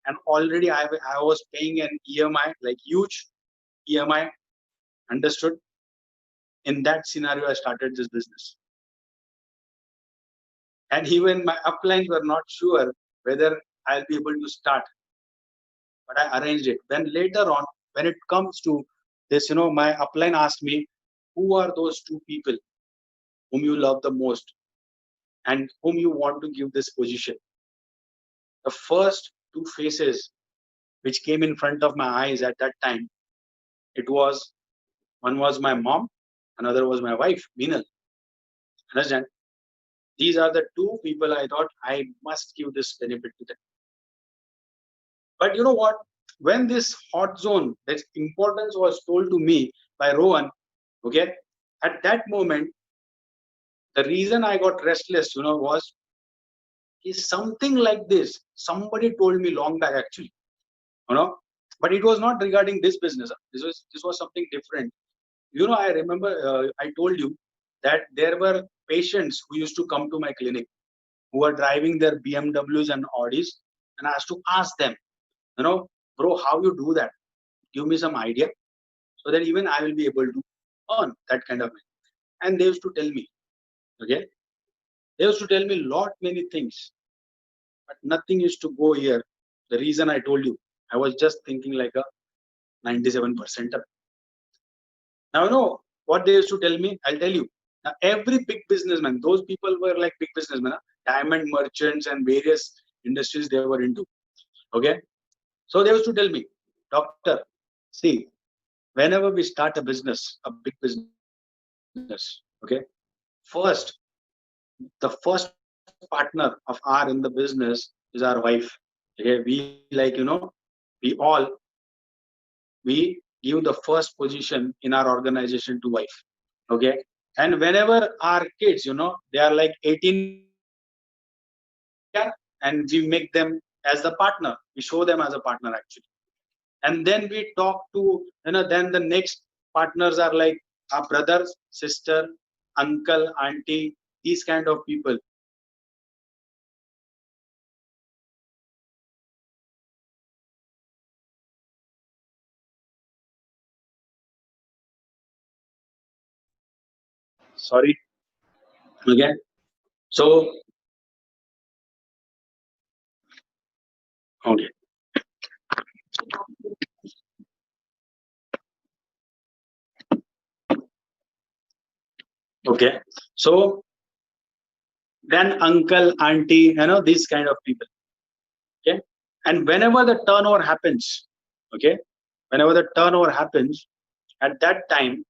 And already I was paying an EMI, like huge EMI. Understood? In that scenario, I started this business. And even my uplines were not sure whether I'll be able to start. But I arranged it. Then later on, when it comes to this, my upline asked me, who are those two people whom you love the most and whom you want to give this position? The first two faces which came in front of my eyes at that time, one was my mom, another was my wife, Meenal. Understand? These are the two people I thought I must give this benefit to them. But you know what? When this hot zone, this importance was told to me by Rohan, okay, at that moment, the reason I got restless, was is something like this. Somebody told me long back actually, but it was not regarding this business. This was something different. I remember I told you that there were patients who used to come to my clinic who were driving their BMWs and Audis, and I used to ask them, bro, how you do that? Give me some idea so that even I will be able to earn that kind of money. And they used to tell me, okay, they used to tell me lot many things, but nothing used to go here. The reason I told you, I was just thinking like a 97%. Now, what they used to tell me, I'll tell you. Now, every big businessman, those people were like big businessmen, diamond merchants and various industries they were into. Okay. So they used to tell me, doctor, see, whenever we start a business, a big business, okay, first, the first partner of our in the business is our wife. Okay. We we give the first position in our organization to wife. Okay. And whenever our kids, they are like 18 year, and we make them as the partner. We show them as a partner actually. And then we talk to, then the next partners are like our brothers, sister, uncle, auntie, these kind of people. And then we talk to them as a partner. Sorry. Okay. So, okay. Okay. So then uncle, auntie, these kind of people. Okay. And whenever the turnover happens, okay, whenever the turnover happens, at that time,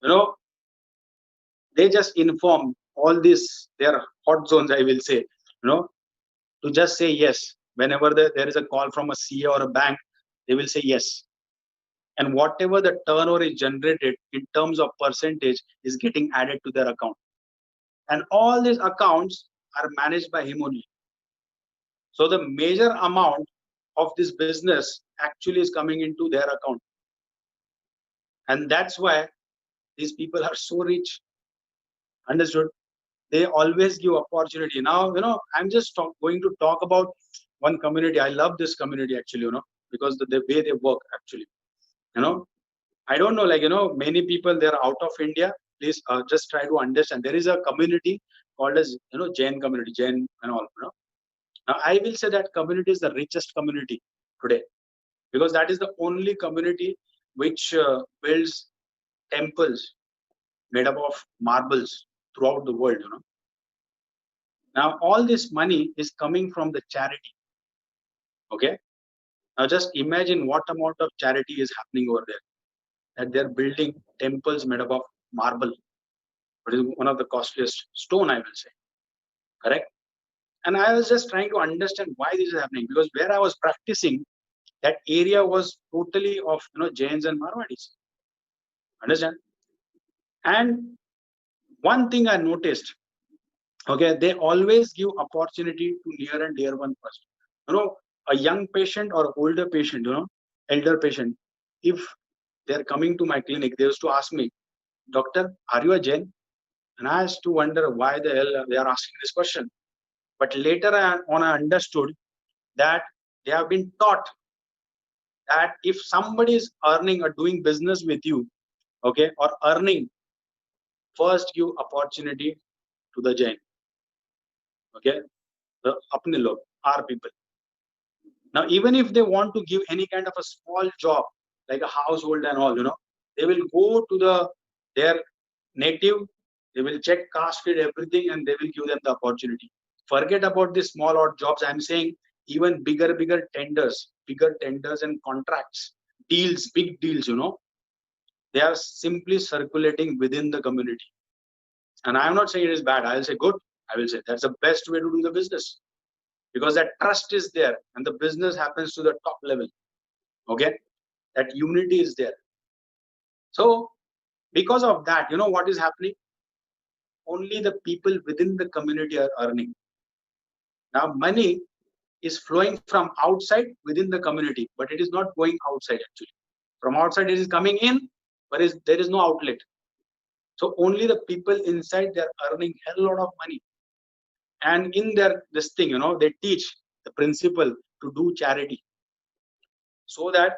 you know, they just inform all these their hot zones, I will say, to just say yes. Whenever there is a call from a CA or a bank, they will say yes. And whatever the turnover is generated in terms of percentage is getting added to their account. And all these accounts are managed by him only. So the major amount of this business actually is coming into their account. And that's why these people are so rich. Understood? They always give opportunity. Now, I'm just going to talk about one community. I love this community actually, because the way they work actually. You know, I don't know, like, many people they're out of India. Please just try to understand. There is a community called as, Jain community, Jain and all. Now, I will say that community is the richest community today because that is the only community which builds temples made up of marbles throughout the world. Now, all this money is coming from the charity. Okay. Now, just imagine what amount of charity is happening over there. That they're building temples made up of marble, which is one of the costliest stone, I will say. Correct. And I was just trying to understand why this is happening because where I was practicing, that area was totally of Jains and Marwadis. Understand? And one thing I noticed, okay, they always give opportunity to near and dear one first. A young patient or older patient, elder patient, if they're coming to my clinic, they used to ask me, doctor, are you a Jain? And I used to wonder why the hell they are asking this question. But later on, I understood that they have been taught that if somebody is earning or doing business with you, okay, or earning, first give opportunity to the Jain, okay, the apne log, our people. Now, even if they want to give any kind of a small job, like a household and all, they will go to their native, they will check caste, feed, everything, and they will give them the opportunity. Forget about the small odd jobs. I'm saying even bigger tenders and contracts, deals, big deals, they are simply circulating within the community. And I'm not saying it is bad. I'll say good. I will say that's the best way to do the business because that trust is there and the business happens to the top level. Okay. That unity is there. So because of that, what is happening? Only the people within the community are earning. Now, money is flowing from outside within the community, but it is not going outside actually. From outside, it is coming in, but there is no outlet. So only the people inside they are earning hell lot of money. And in their this thing, they teach the principle to do charity so that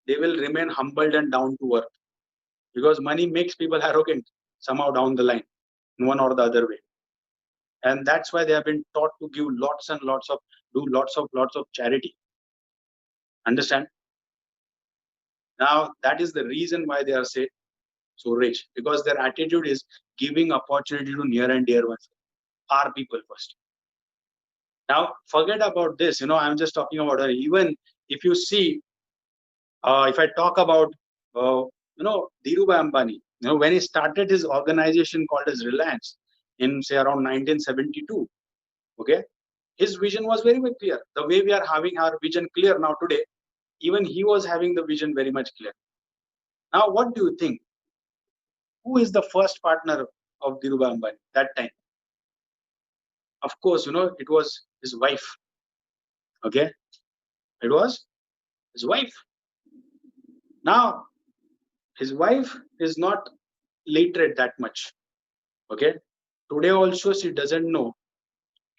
they will remain humbled and down to earth. Because money makes people arrogant somehow down the line, in one or the other way. And that's why they have been taught to give lots and lots of charity. Understand? Now that is the reason why they are said so rich? Because their attitude is giving opportunity to near and dear ones, our people first. Now, forget about this. I'm just talking about her. Even if you see, if I talk about, Dhirubhai Ambani, when he started his organization called as Reliance in, say, around 1972, okay, his vision was very, very clear. The way we are having our vision clear now today, even he was having the vision very much clear. Now, what do you think? Who is the first partner of Dhirubhai Ambani that time? Of course, it was his wife. Okay, it was his wife. Now, his wife is not literate that much. Okay, today also she doesn't know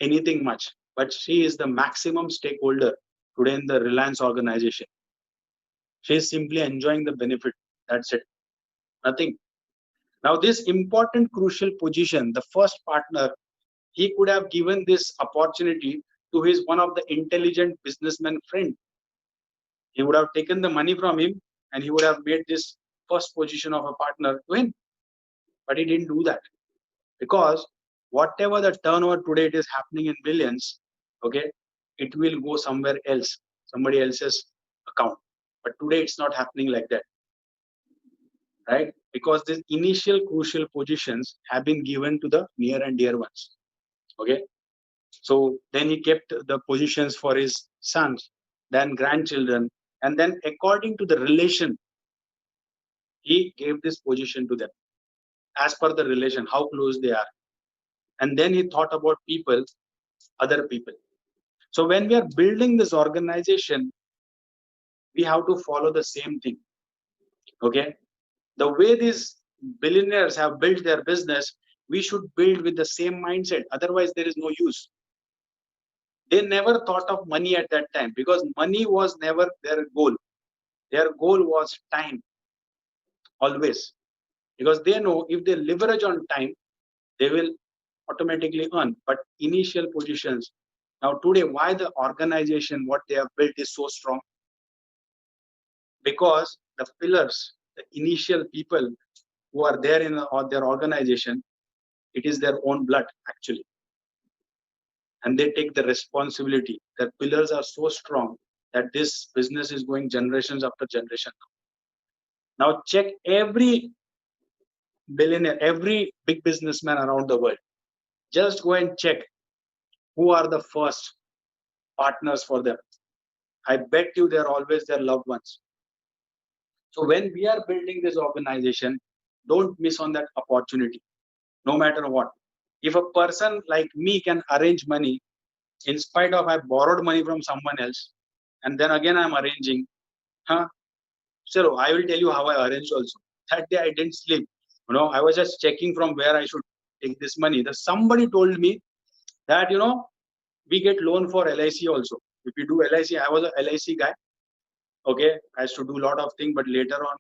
anything much, but she is the maximum stakeholder today in the Reliance organization. She is simply enjoying the benefit. That's it. Nothing. Now, this important, crucial position, the first partner, he could have given this opportunity to his one of the intelligent businessman friend. He would have taken the money from him and he would have made this first position of a partner to him. But he didn't do that, because whatever the turnover today it is happening in billions, okay, it will go somewhere else, somebody else's account. But today it's not happening like that, right? Because these initial crucial positions have been given to the near and dear ones. Okay. So then he kept the positions for his sons, then grandchildren, and then according to the relation, he gave this position to them as per the relation, how close they are. And then he thought about people, other people. So when we are building this organization, we have to follow the same thing. Okay. The way these billionaires have built their business, we should build with the same mindset. Otherwise, there is no use. They never thought of money at that time because money was never their goal. Their goal was time, always. Because they know if they leverage on time, they will automatically earn. But initial positions. Now, today, why the organization, what they have built is so strong? Because the pillars, the initial people who are there in their organization, it is their own blood, actually. And they take the responsibility. Their pillars are so strong that this business is going generations after generation. Now check every billionaire, every big businessman around the world. Just go and check who are the first partners for them. I bet you they're always their loved ones. So when we are building this organization, don't miss on that opportunity, no matter what. If a person like me can arrange money, in spite of I borrowed money from someone else, and then again I'm arranging, huh? So I will tell you how I arranged also. That day I didn't sleep. I was just checking from where I should take this money. Somebody told me that, we get loan for LIC also. If you do LIC, I was a LIC guy. Okay. I used to do a lot of things, but later on,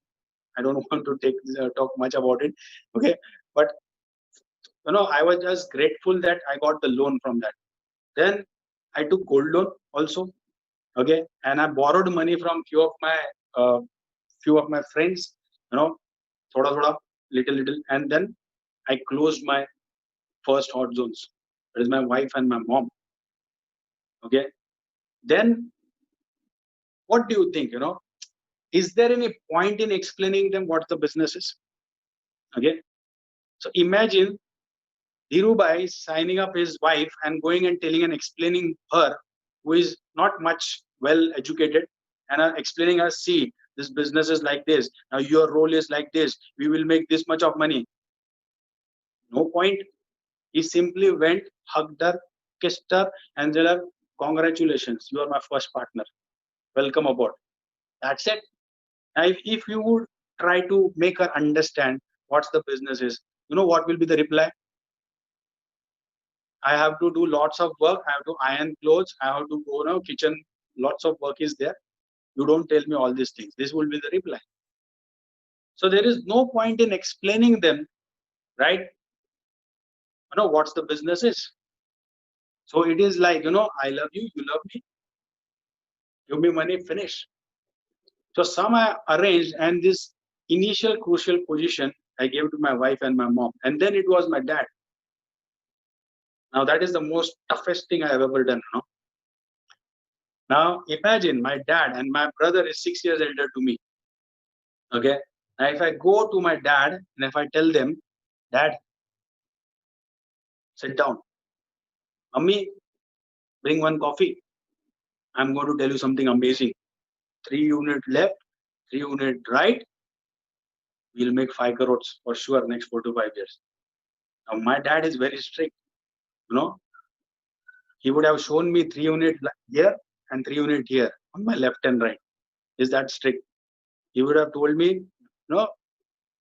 I don't want to talk much about it. Okay. But, I was just grateful that I got the loan from that. Then I took gold loan also. Okay. And I borrowed money from few of my friends, thoda thoda, little, and then I closed my first hot zones. That is my wife and my mom. Okay. Then what do you think? Is there any point in explaining them what the business is? Okay. So imagine Dhirubhai signing up his wife and going and telling and explaining her, who is not much well educated, and explaining her, see, this business is like this. Now your role is like this. We will make this much of money. No point. He simply went, hugged her, kissed her, and said her, congratulations, you are my first partner. Welcome aboard. That's it. Now, if you would try to make her understand what the business is, what will be the reply? I have to do lots of work. I have to iron clothes. I have to go kitchen. Lots of work is there. You don't tell me all these things. This will be the reply. So there is no point in explaining them, right? What's the business is. So it is like, I love you, you love me, give me money, finish. So some are arranged, and this initial crucial position I gave to my wife and my mom. And then it was my dad. Now that is the most toughest thing I have ever done. Now imagine my dad and my brother is 6 years elder to me. Okay. Now if I go to my dad and if I tell them, Dad, sit down. Mummy, bring one coffee. I'm going to tell you something amazing. 3 unit left, 3 unit right. We'll make 5 crores for sure next 4 to 5 years. Now my dad is very strict. You know, he would have shown me 3 unit here and 3 unit here on my left and right. Is that strict? He would have told me, no,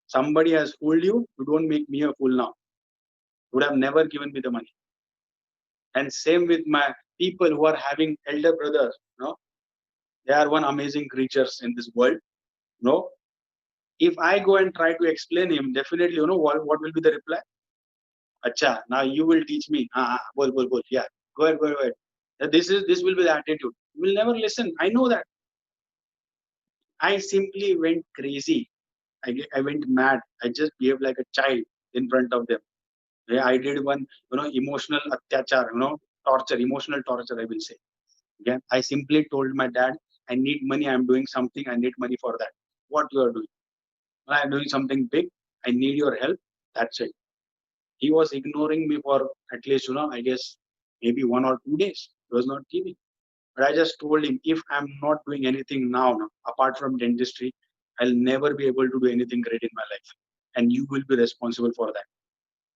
somebody has fooled you. You don't make me a fool now. Would have never given me the money. And same with my people who are having elder brothers. They are one amazing creatures in this world. If I go and try to explain him, definitely, what will be the reply? Acha, now you will teach me. Bol, bol, bol. Yeah, go ahead, go ahead. This will be the attitude. You will never listen. I know that. I simply went crazy. I went mad. I just behaved like a child in front of them. Yeah, I did one, emotional attachar, torture, emotional torture, I will say. Again, I simply told my dad, I need money. I'm doing something. I need money for that. What you are doing? Well, I'm doing something big. I need your help. That's it. He was ignoring me for at least, I guess maybe 1 or 2 days. He was not giving. But I just told him, if I'm not doing anything now, apart from dentistry, I'll never be able to do anything great in my life. And you will be responsible for that.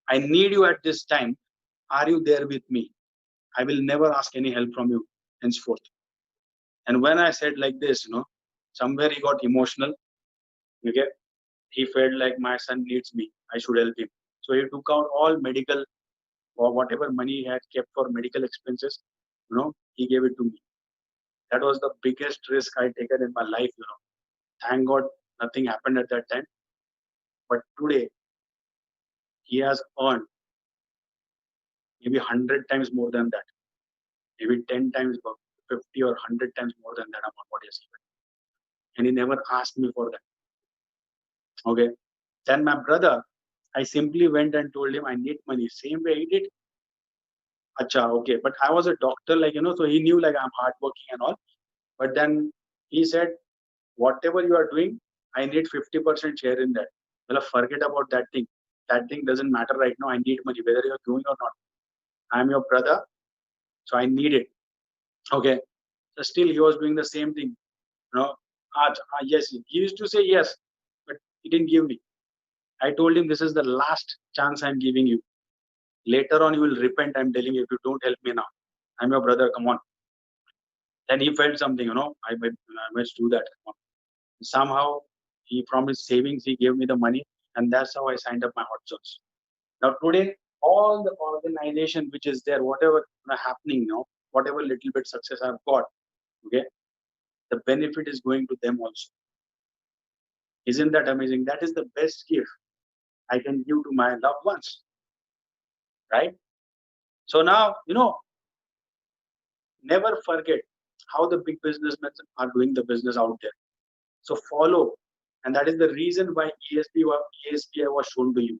I need you at this time. Are you there with me? I will never ask any help from you henceforth. And when I said like this, somewhere he got emotional. Okay. He felt like my son needs me. I should help him. So he took out all medical or whatever money he had kept for medical expenses. He gave it to me. That was the biggest risk I taken in my life. Thank God nothing happened at that time. But today he has earned maybe 100 times more than that. Maybe 10 times, 50 or 100 times more than that amount what he has given. And he never asked me for that. Okay. Then my brother, I simply went and told him I need money. Same way he did. Acha, okay. But I was a doctor, so he knew like I'm hardworking and all. But then he said, whatever you are doing, I need 50% share in that. Well, forget about that thing. That thing doesn't matter right now. I need money, whether you're doing or not. I'm your brother, so I need it. Okay. So still he was doing the same thing. Yes, he used to say yes, but he didn't give me. I told him this is the last chance I'm giving you. Later on, you will repent. I'm telling you, if you don't help me now, I'm your brother. Come on. Then he felt something, I must do that. Somehow, from his savings, he gave me the money, and that's how I signed up my hot zones. Now today, all the organization which is there, whatever happening now, whatever little bit success I've got, okay, the benefit is going to them also. Isn't that amazing? That is the best gift I can give to my loved ones, right? So now, never forget how the big businessmen are doing the business out there. So follow, and that is the reason why ESPI was shown to you.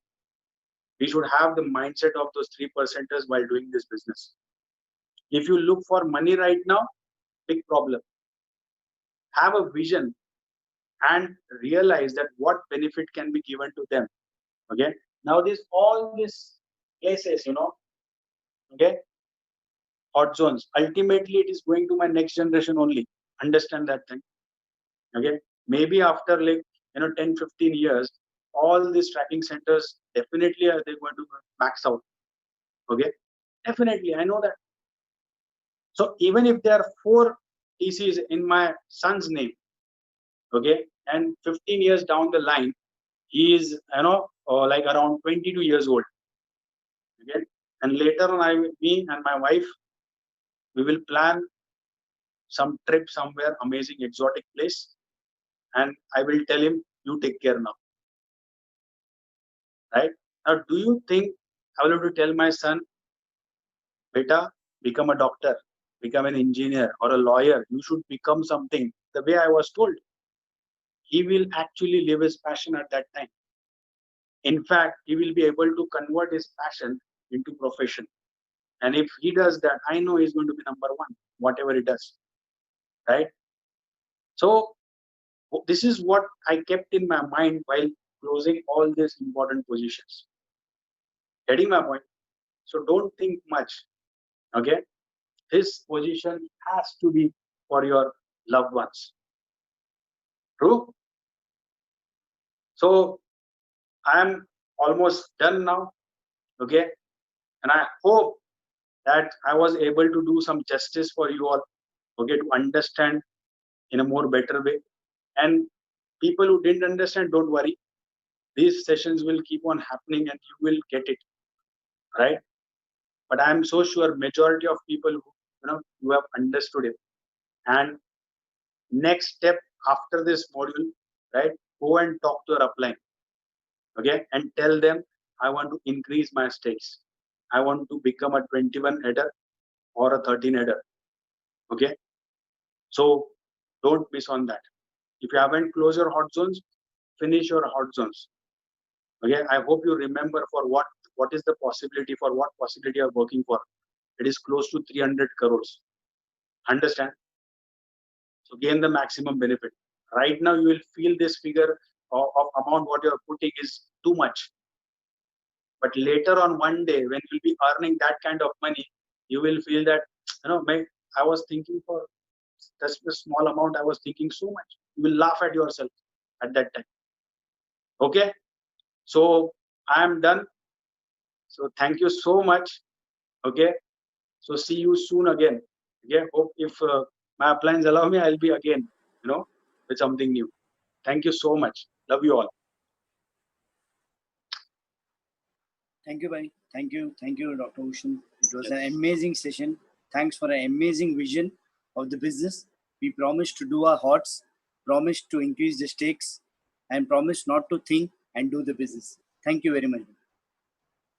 We should have the mindset of those 3%ers while doing this business. If you look for money right now, big problem. Have a vision and realize that what benefit can be given to them. Okay. Now all these places, okay, hot zones. Ultimately, it is going to my next generation only. Understand that thing. Okay. Maybe after 10, 15 years, all these tracking centers definitely are they going to max out. Okay. Definitely, I know that. So even if there are 4 TCs in my son's name, okay, and 15 years down the line, he is, like around 22 years old. Okay. And later on, me and my wife, we will plan some trip somewhere, amazing, exotic place. And I will tell him, you take care now. Right? Now, do you think I will have to tell my son, beta, become a doctor, become an engineer or a lawyer? You should become something the way I was told. He will actually live his passion at that time. In fact, he will be able to convert his passion into profession. And if he does that, I know he's going to be number one, whatever he does. Right? So this is what I kept in my mind while closing all these important positions. Getting my point? So don't think much. Okay? This position has to be for your loved ones. True? So I'm almost done now. Okay? And I hope that I was able to do some justice for you all. Okay, to understand in a more better way. And people who didn't understand, don't worry. These sessions will keep on happening and you will get it. Right? But I'm so sure majority of people who have understood it. And next step after this module, right, go and talk to your upline, okay, and tell them I want to increase my stakes. I want to become a 21 header or a 13 header. Okay, so don't miss on that. If you haven't closed your hot zones, finish your hot zones. Okay, I hope you remember for what is the possibility, for what possibility you are working for. It is close to 300 crores. Understand? So gain the maximum benefit. Right now you will feel this figure of amount what you are putting is too much. But later on one day when you'll be earning that kind of money, you will feel that, I was thinking for just a small amount, I was thinking so much. You will laugh at yourself at that time. Okay. So I am done. So thank you so much. Okay. So see you soon again. Okay. Hope if my plans allow me, I'll be again, with something new. Thank you so much. Love you all. Thank you, bhai. Thank you, Dr. Ushan. It was an Yes. amazing session. Thanks for an amazing vision of the business. We promise to do our hots, promise to increase the stakes, and promise not to think and do the business. Thank you very much.